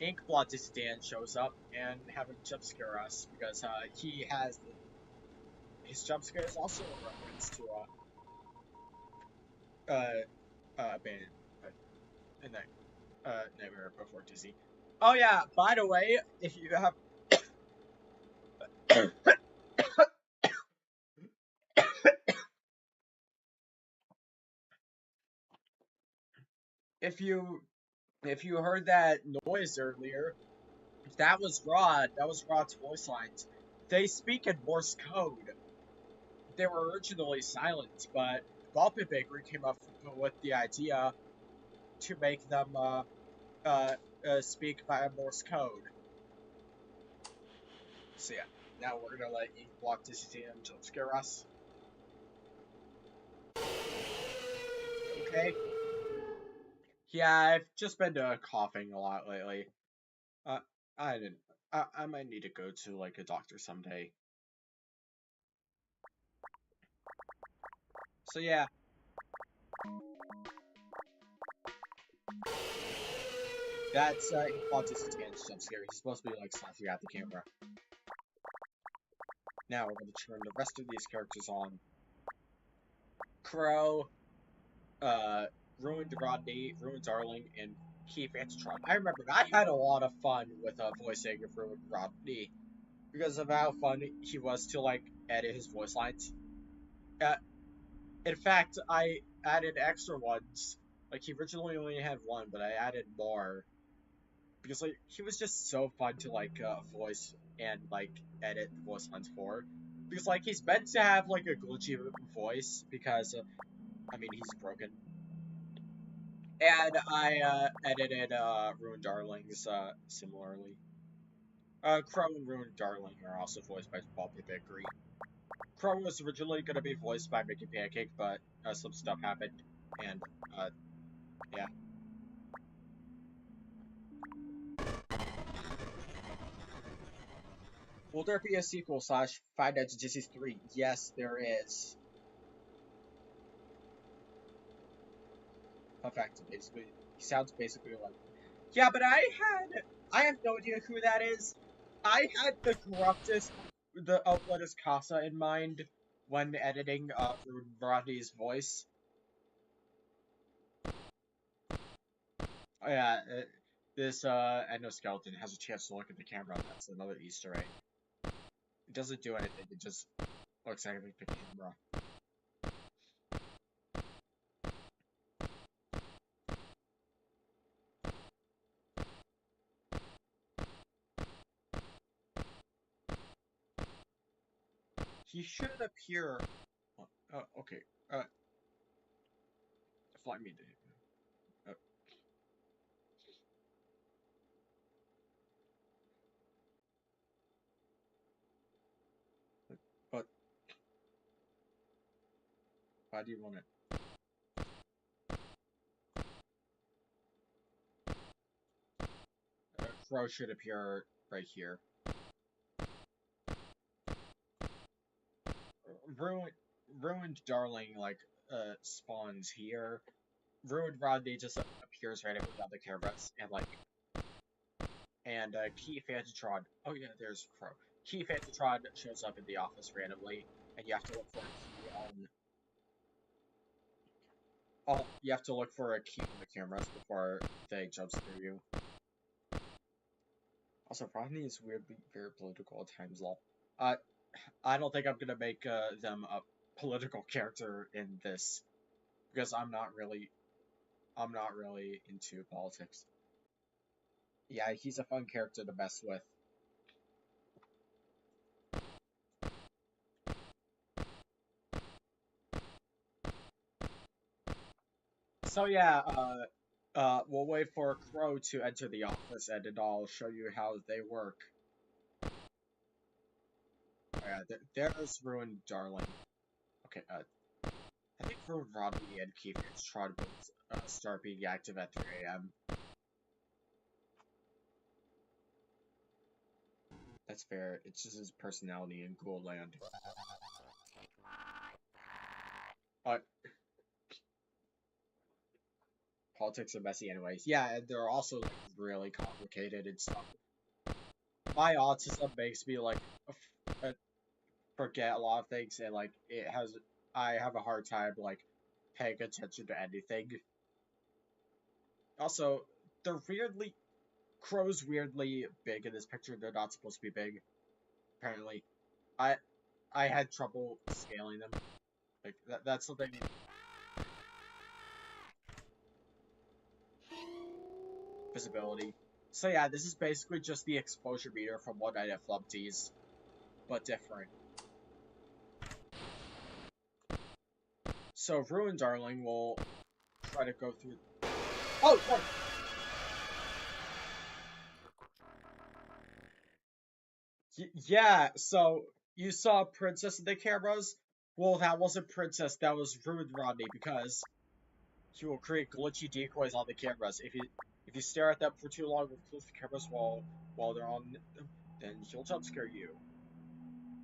Inkblot's Dan shows up and have him jump scare us, because he has his jump scare is also a reference to in that Nightmare Before Disney. Oh yeah, by the way, if you have if you heard that noise earlier, that was Rod. That was Rod's voice lines. They speak in Morse code. They were originally silent, but Ballpit Bakery came up with the idea to make them speak via Morse code. So yeah, now we're gonna let Inkblot's Dan jump scare us. Okay. Yeah, I've just been coughing a lot lately. I might need to go to like a doctor someday. So yeah. That's Inkblot's Dan jump scare. He's supposed to be like slashing at the camera. Now we're going to turn the rest of these characters on. Crow, Ruined Rodney, Ruined Darling, and Keith Antitron. I remember I had a lot of fun with voicing of Ruined Rodney because of how fun he was to like edit his voice lines. Uh, in fact, I added extra ones. Like he originally only had one, but I added more because like he was just so fun to like voice and like edit the voice lines for. Because like he's meant to have like a glitchy voice because I mean he's broken. And I edited Ruined Darlings similarly. Crow and Ruined Darling are also voiced by Bobby Bakery. Crow was originally going to be voiced by Mickey Pancake, but some stuff happened, and yeah. Will there be a sequel / Five Nights at Disney's 3? Yes, there is. Fun fact, basically, he sounds basically like, yeah, but I have no idea who that is. I had the corruptest, the Outletter's Casa in mind when editing Rodney's voice. Oh, yeah, this endoskeleton has a chance to look at the camera. That's another Easter egg. It doesn't do anything. It just looks like the camera. He should appear. Okay. Fly me to him. But why do you want it? Crow should appear right here. Ruined Darling like spawns here. Ruined Rodney just appears randomly on the cameras and Key Fantatron. Oh yeah, there's Crow. Key Fantatron shows up in the office randomly, and you have to look for a key on. Oh, you have to look for a key on the cameras before they jumps through you. Also, Rodney is weirdly very political at times. Lol. I don't think I'm gonna make them a political character in this because I'm not really into politics. Yeah, he's a fun character to mess with. So yeah, we'll wait for Crow to enter the office and then I'll show you how they work. Oh, yeah, there's Ruined Darling. Okay, I think Ruined Rodney and Keith Trod will start being active at 3 AM. That's fair. It's just his personality in Cool Land. Politics are messy anyways. Yeah, and they're also like really complicated and stuff. My autism makes me like forget a lot of things, and like I have a hard time like paying attention to anything. Also, Crow's weirdly big in this picture. They're not supposed to be big, apparently. I had trouble scaling them. Like that's something. Visibility. So yeah, this is basically just the exposure meter from One Night at Flumpty's, but different. So Ruined Darling will try to go through. Oh, what? Yeah. So you saw Princess in the cameras. Well, that wasn't Princess. That was Ruined Rodney because he will create glitchy decoys on the cameras. If you stare at them for too long or close the cameras while they're on them, then he'll jump scare you.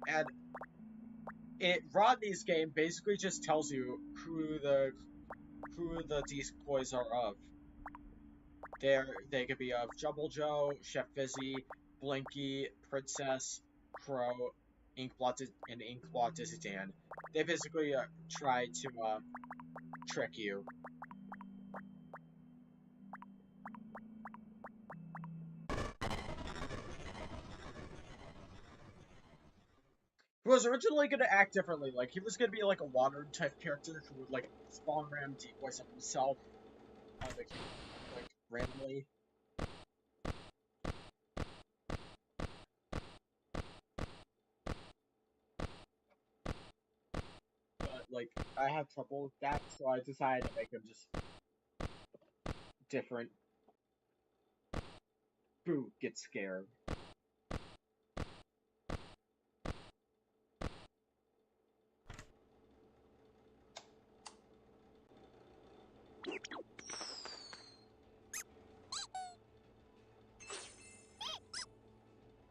And Rodney's game basically just tells you who the decoys are of. They could be of Jumble Joe, Chef Fizzy, Blinky, Princess, Crow, and Inkblot Dissident, they basically try to trick you. He was originally going to act differently. Like, he was going to be like a water type character who would like spawn random decoys on himself, like randomly. But like, I had trouble with that, so I decided to make him just different. Boo, get scared.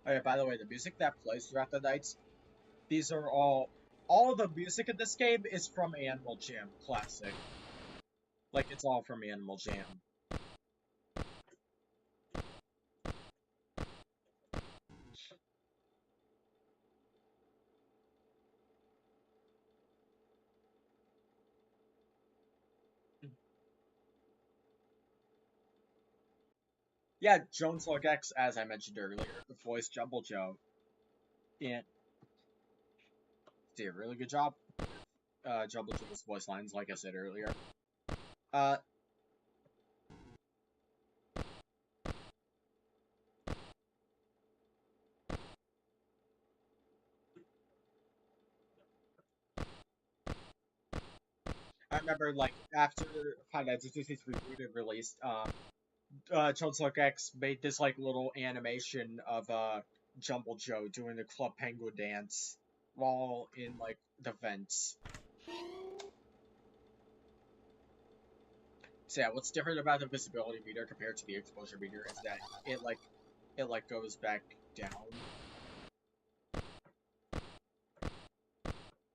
Oh yeah, by the way, the music that plays throughout the nights, these are all the music in this game is from Animal Jam Classic. Like, it's all from Animal Jam. Yeah, Jones Log X, as I mentioned earlier, voiced Jumble Joe, and did a really good job. Jumble Joe's voice lines, like I said earlier. Uh, I remember, like, after Final Fantasy Rebooted released, Jones Log X made this, like, little animation of, Jumble Joe doing the Club Penguin dance while in, like, the vents. So yeah, what's different about the visibility meter compared to the exposure meter is that it goes back down.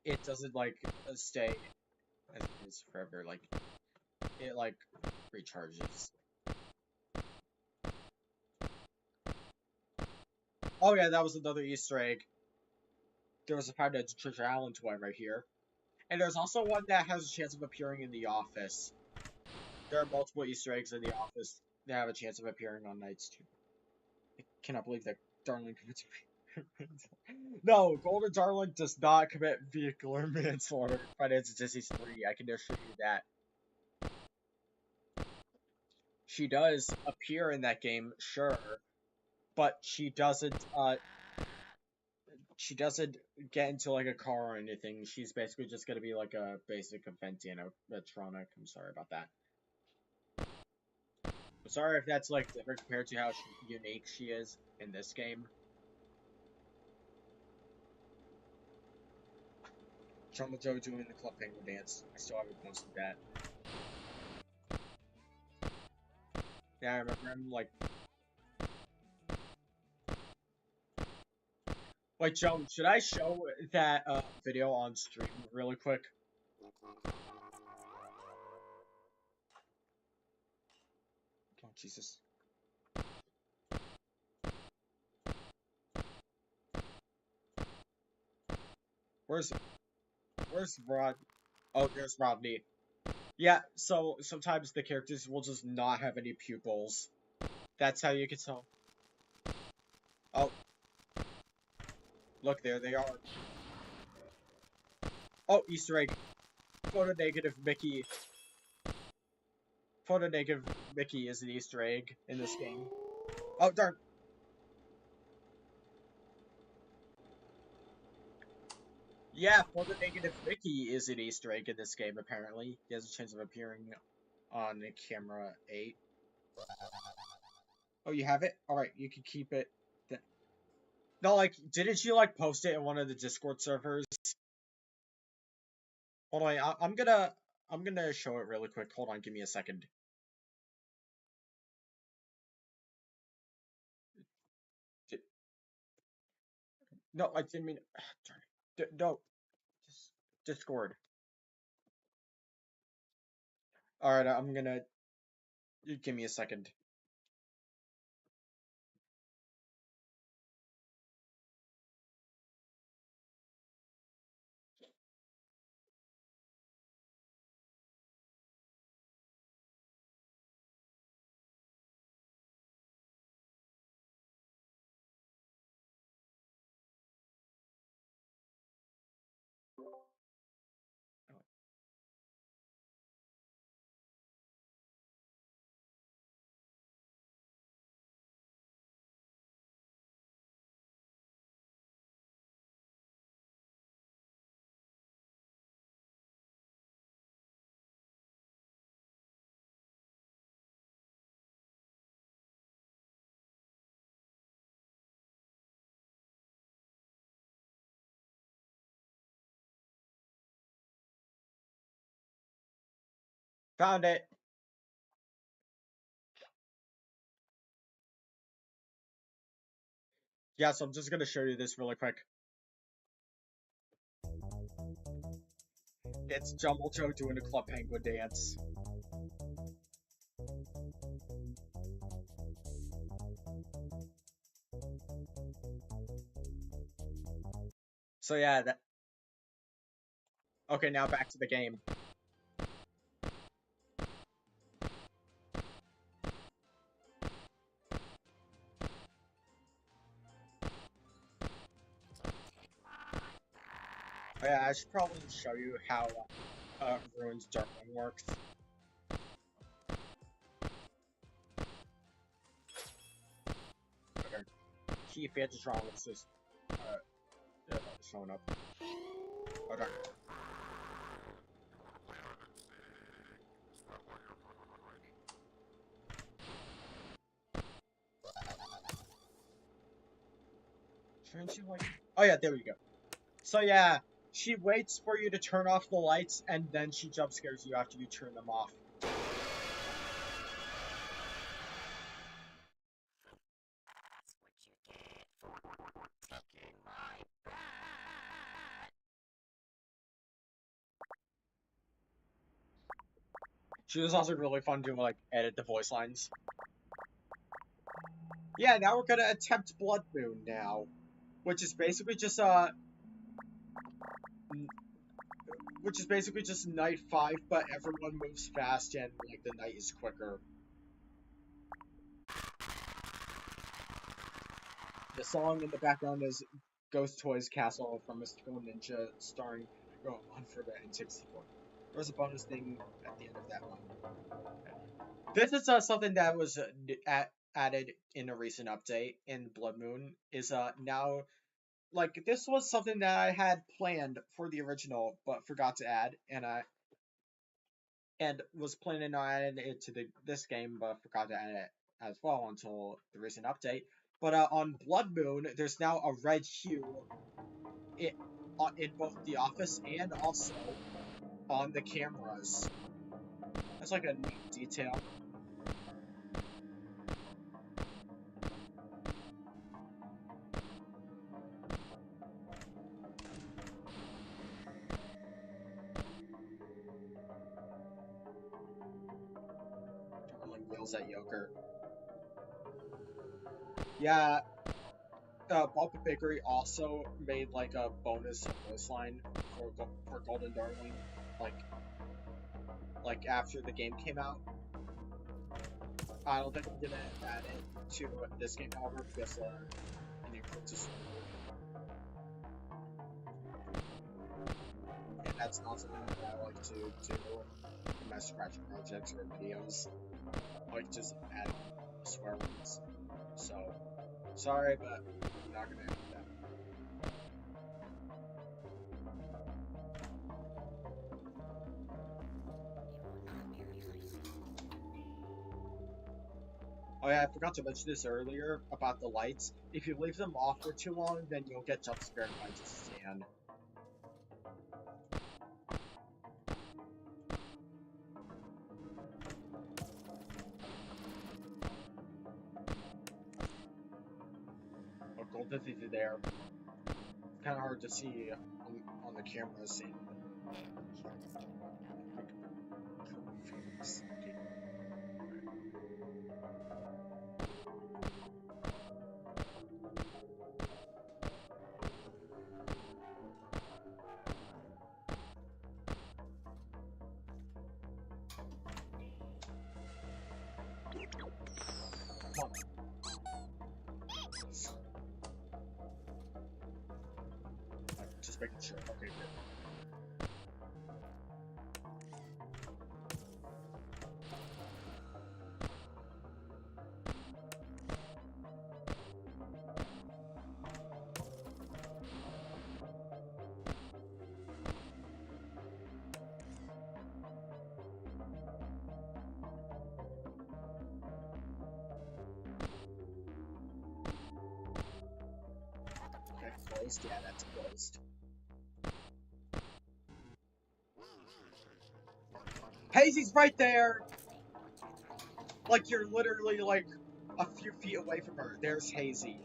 It doesn't like stay as it is forever. Like it like recharges. Oh yeah, that was another Easter egg. There was a Five Nights at Treasure Island toy right here, and there's also one that has a chance of appearing in The Office. There are multiple Easter eggs in The Office that have a chance of appearing on nights too. I cannot believe that Darling commits. No, Golden Darling does not commit vehicular manslaughter. Finance Disney 3, I can assure you that. She does appear in that game, sure, but she doesn't get into like a car or anything. She's basically just gonna be like a basic event animatronic. I'm sorry about that. I'm sorry if that's like different compared to how unique she is in this game. Jumbo Joe doing the Club Penguin dance. I still haven't posted that. Yeah, I remember him like. Wait, Joe, should I show that video on stream really quick? Oh, Jesus. Where's Rod? Oh, there's Rodney. Yeah, so sometimes the characters will just not have any pupils. That's how you can tell. Oh. Look, there they are. Oh, Easter egg. Photo negative Mickey. Photo negative Mickey is an Easter egg in this game. Oh, darn. Yeah, photo negative Mickey is an Easter egg in this game, apparently. He has a chance of appearing on camera 8. Oh, you have it? Alright, you can keep it. No, like, didn't you, like, post it in one of the Discord servers? Hold on, I'm gonna show it really quick. Hold on, give me a second. No, I didn't mean. No, Discord. All right, I'm gonna. Give me a second. Found it. Yeah, so I'm just gonna show you this really quick. It's Jumble Joe doing a Club Penguin dance. So yeah, that. Okay, now back to the game. Oh, yeah, I should probably show you how Ruin's Darkling works. Okay. Key Fantatron is just showing up. Okay. Shouldn't you like? Oh yeah, there we go. So yeah, she waits for you to turn off the lights, and then she jump scares you after you turn them off. That's what you get for taking my bat. She was also really fun to like edit the voice lines. Yeah, now we're gonna attempt Blood Moon now, which is basically just night 5, but everyone moves fast and like the night is quicker. The song in the background is Ghost Toys Castle from Mystical Ninja, starring Manfred N64. There's a bonus thing at the end of that one. This is something that was added in a recent update in Blood Moon. Is now like this was something that I had planned for the original, but forgot to add, and was planning on adding it to this game, but forgot to add it as well until the recent update. But on Blood Moon, there's now a red hue in both the office and also on the cameras. That's like a neat detail. Darling yells at Joker. Yeah, Bubba Bakery also made like a bonus voice line for Golden Darling, like after the game came out. I don't think I'm gonna add it to this game, however, because it includes a story mode. And that's not something that I like to do in my scratch projects or videos. I like just adding swear words. So, sorry, but I'm not gonna add that. Oh yeah, I forgot to mention this earlier about the lights. If you leave them off for too long, then you'll get jump scared by just Stan. Oh, Golden is there. It's kind of hard to see on the camera scene. Just making sure. Okay, good. Okay, closed. Yeah, that's closed. Hazy's right there! Like, you're literally, like, a few feet away from her. There's Hazy.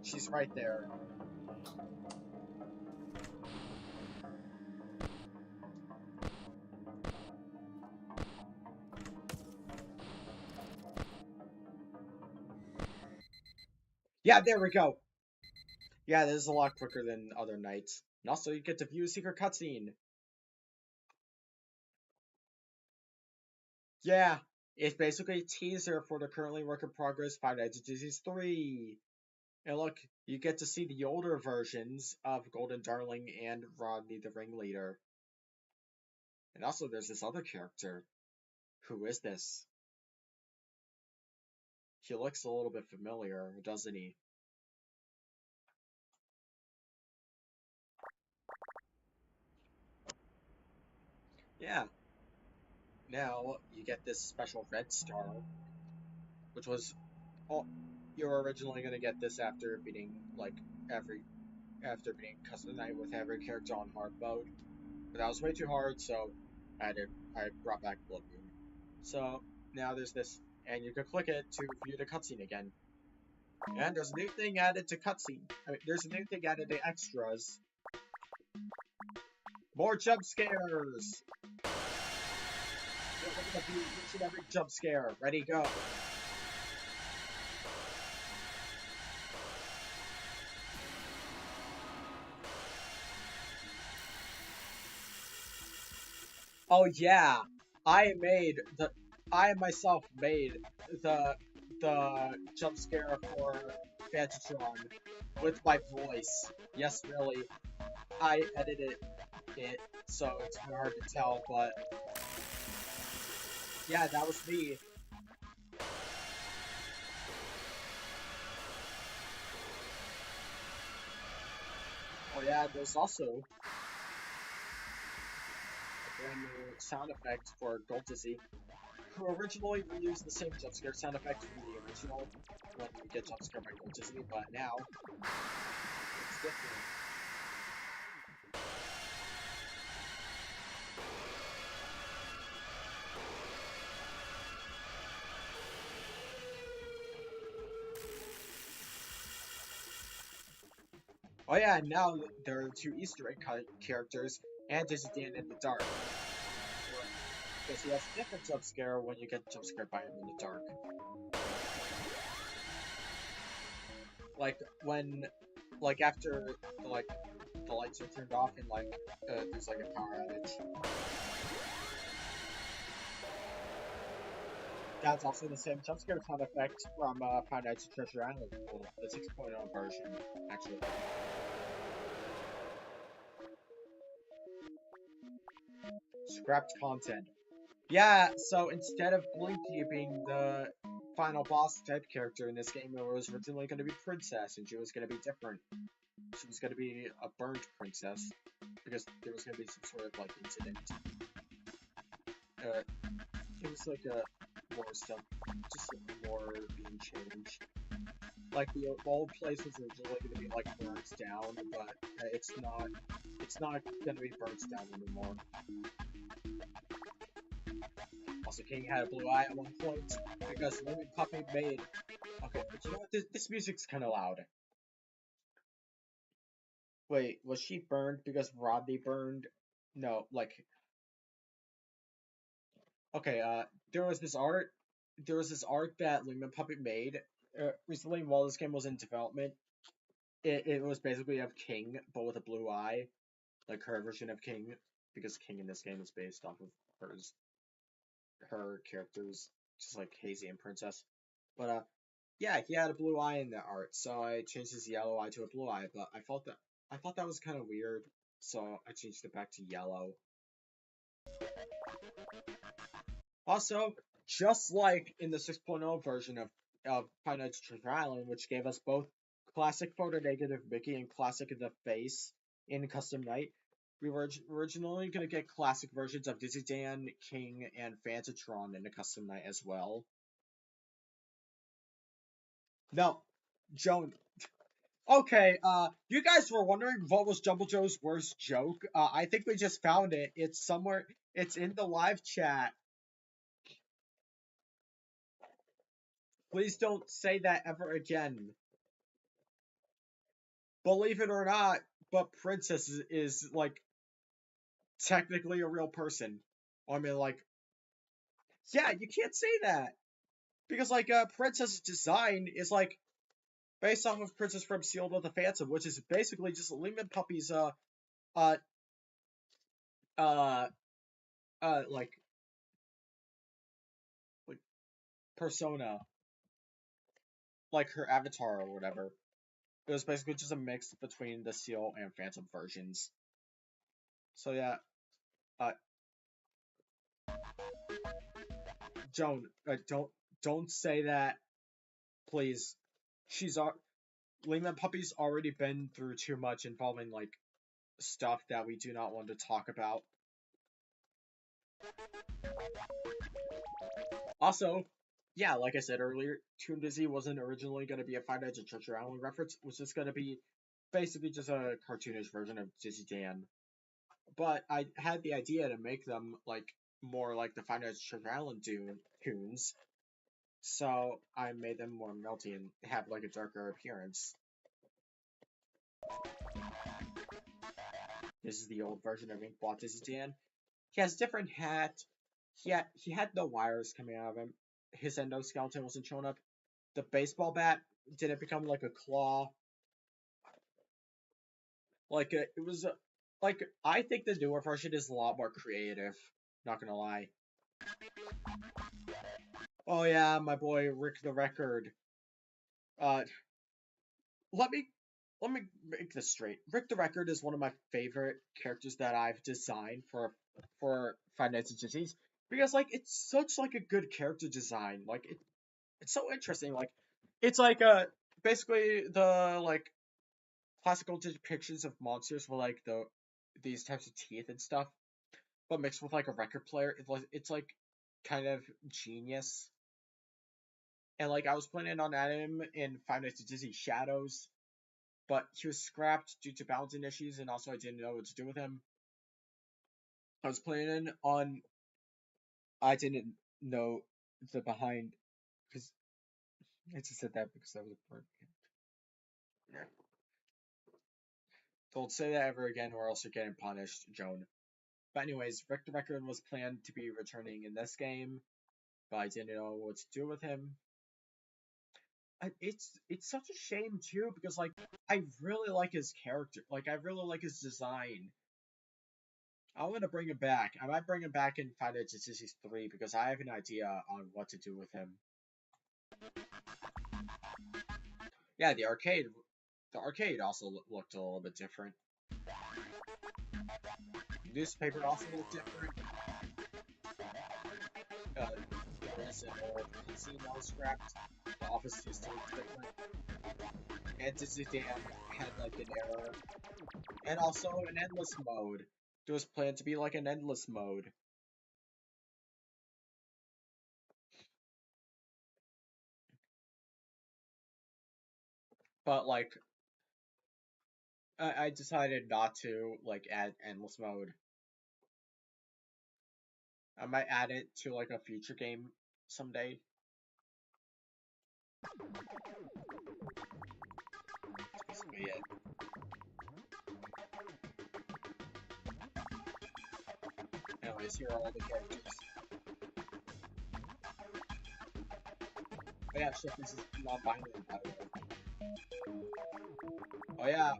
She's right there. Yeah, there we go. Yeah, this is a lot quicker than other nights. And also, you get to view a secret cutscene. Yeah, it's basically a teaser for the currently work in progress Five Nights at Disney's 3. And look, you get to see the older versions of Golden Darling and Rodney the Ringleader. And also, there's this other character. Who is this? He looks a little bit familiar, doesn't he? Yeah. Now, you get this special red star, which was... Oh, you were originally going to get this after beating, like, after beating Custom Night with every character on hard mode. But that was way too hard, so I brought back Blood Moon. So, now there's this, and you can click it to view the cutscene again. And there's a new thing added to cutscene. There's a new thing added to extras. More jump scares! We're gonna be each and every jump scare. Ready, go. Oh yeah, I myself made the jump scare for Fantatron with my voice. Yes, really. I edited it, so it's hard to tell, but yeah, that was me. Oh yeah, there's also a brand new sound effect for Gold Dizzy, who originally reused the same jump scare sound effect from the original when you get jump scared by Gold Dizzy, but now it's different. Oh yeah, now there are two Easter egg characters, and Dizzy Dan in the dark. Because he has a different jump scare when you get jump scared by him in the dark. Like when, like after the lights are turned off and there's like a power outage. That's also the same jump scare sound effect from Five Nights at Treasure Island, well, the 6.0 version, actually. Scrapped content. Yeah, so instead of Blinky being the final boss type character in this game, it was originally going to be Princess, and she was going to be different. She was going to be a burned princess, because there was going to be some sort of, like, incident. It was like a more stuff, just more being changed. Like, the old place was originally going to be, like, burnt down, but it's not going to be burnt down anymore. Also, King had a blue eye at one point, because Lemon Puppy made... Okay, but you know what? This music's kind of loud. Wait, was she burned because Rodney burned? No, like... Okay, there was this art that Lemon Puppet made recently while this game was in development. It was basically of King, but with a blue eye. Like her version of King, because King in this game is based off of her characters, just like Hazy and Princess. But yeah, he had a blue eye in the art, so I changed his yellow eye to a blue eye. But I thought that was kind of weird, so I changed it back to yellow. Also, just like in the 6.0 version of Five Nights at Treasure Island, which gave us both classic photo negative Mickey and classic in the face in Custom Night, we were originally going to get classic versions of Dizzy Dan, King, and Fantatron in the Custom Night as well. No, Joan. Okay, you guys were wondering what was Jumble Joe's worst joke. I think we just found it. It's somewhere. It's in the live chat. Please don't say that ever again. Believe it or not, but Princess is like technically a real person. I mean, like, yeah, you can't say that because like Princess's design is like based off of Princess from Sealed with the Phantom, which is basically just Lehman Puppy's uh uh like persona, like her avatar or whatever. It was basically just a mix between the Seal and Phantom versions. So yeah, uh, Joan, don't say that, please. She's Lehman Puppy's already been through too much involving like stuff that we do not want to talk about. Also, yeah, like I said earlier, Toon Dizzy wasn't originally going to be a Five Nights at Treasure Island reference. It was just going to be basically just a cartoonish version of Dizzy Dan. But I had the idea to make them like more like the Five Nights at Treasure Island tunes, so I made them more melty and have like a darker appearance. This is the old version of Inkblot Dizzy Dan. He has a different hat. He had no wires coming out of him. His endoskeleton wasn't showing up. The baseball bat didn't become like a claw. Like it was like I think the newer version is a lot more creative. Not gonna lie. Oh yeah, my boy Rick the Record. Uh, let me let me make this straight. Rick the Record is one of my favorite characters that I've designed for Five Nights at Disney's because like it's such like a good character design. Like it's so interesting. Like it's like basically the like classical depictions of monsters with like these types of teeth and stuff, but mixed with like a record player. It's like kind of genius. And like I was planning on adding him in Five Nights at Disney Shadows, but he was scrapped due to balancing issues, and also I didn't know what to do with him. I was planning on I didn't know the behind because I just said that because that was a part. Don't say that ever again, or else you're getting punished, Joan. But anyways, Rick the Record was planned to be returning in this game, but I didn't know what to do with him. It's such a shame too because like I really like his character, like I really like his design. I want to bring him back. I might bring him back in Final Fantasy 3 because I have an idea on what to do with him. Yeah, the arcade also looked a little bit different. The newspaper also looked different. There was an old casino scrapped. The office system was different. And Disney Dan had like an error. And also an endless mode. There was planned to be like an endless mode. But like I decided not to like add endless mode. I might add it to like a future game someday. That's basically it. Anyways, here are all the characters. Oh yeah, shit, this is non-binary, by the way. Oh yeah,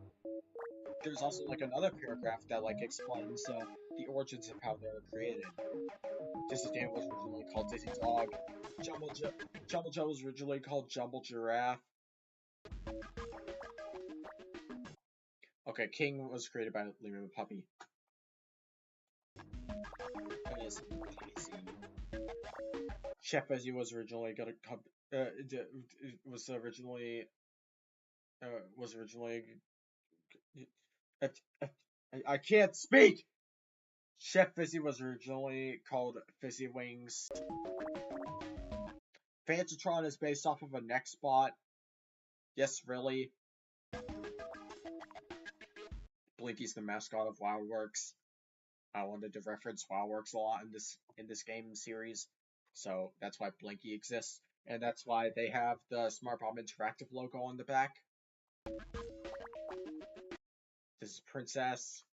there's also like another paragraph that like explains the origins of how they were created. Dizzy Dan was originally called Dizzy Dog. Jumble Joe was originally called Jumble Giraffe. Okay, King was created by Lehman Puppy. Chef Bezzy was originally gonna come. Was originally. I can't speak. Chef Fizzy was originally called Fizzy Wings. Fantatron is based off of a neck spot. Yes, really. Blinky's the mascot of WoWworks. I wanted to reference WoWworks a lot in this game series, so that's why Blinky exists. and that's why they have the Smart Bomb Interactive logo on the back. This is Princess.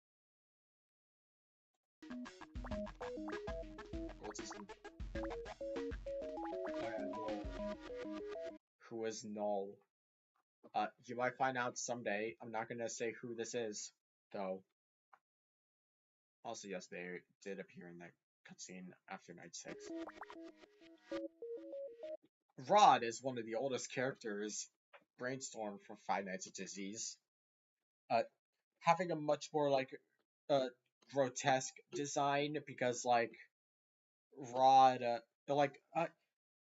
What's his name? Oh, yeah, Null. Who is Null? You might find out someday. I'm not gonna say who this is, though. Also, yes, they did appear in that cutscene after Night 6. Rod is one of the oldest characters brainstormed for Five Nights at Disease. Having a much more, like, grotesque design, because, like, Rod,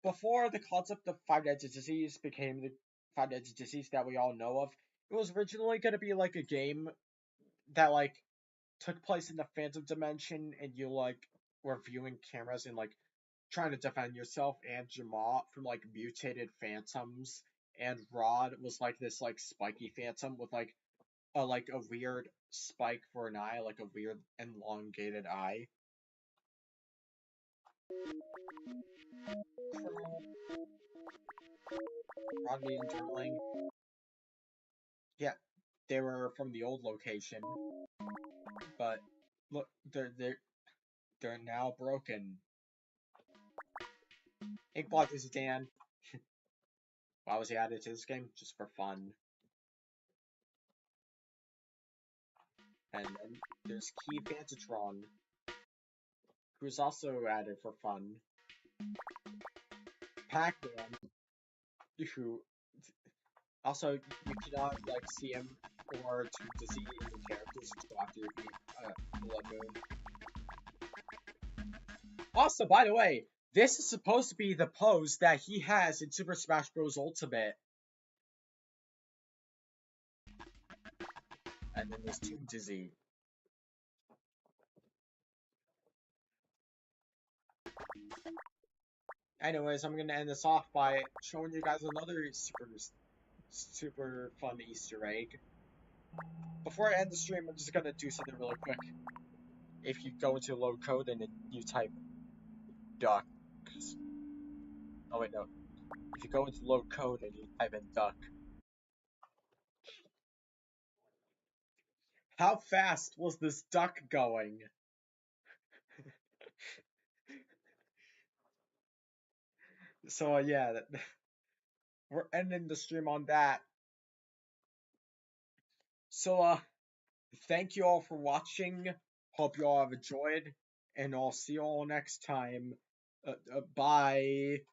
before the concept of Five Nights at Disease became the Five Nights at Disease that we all know of, it was originally going to be, like, a game that, like, took place in the Phantom Dimension, and you, like, were viewing cameras and, like, trying to defend yourself and Jamal from, like, mutated phantoms, and Rod was, like, this, like, spiky phantom with, like, a weird spike for an eye, like a weird elongated eye. Rodney and Durling. Yeah, they were from the old location, but look, they're now broken. Inkblot is Dan. Why was he added to this game? Just for fun. And then there's Key Fantatron, who's also added for fun. Pac-Man, who also you cannot like see him or to see the characters until after you beat Blood Moon. Also, by the way, this is supposed to be the pose that he has in Super Smash Bros. Ultimate. And then there's Toon Dizzy. Anyways, I'm gonna end this off by showing you guys another super fun Easter egg. Before I end the stream, I'm just gonna do something really quick. If you go into load code and you type duck. Oh wait, no. If you go into load code and you type in duck. How fast was this duck going? So yeah, we're ending the stream on that. So thank you all for watching. Hope you all have enjoyed, and I'll see you all next time. Bye.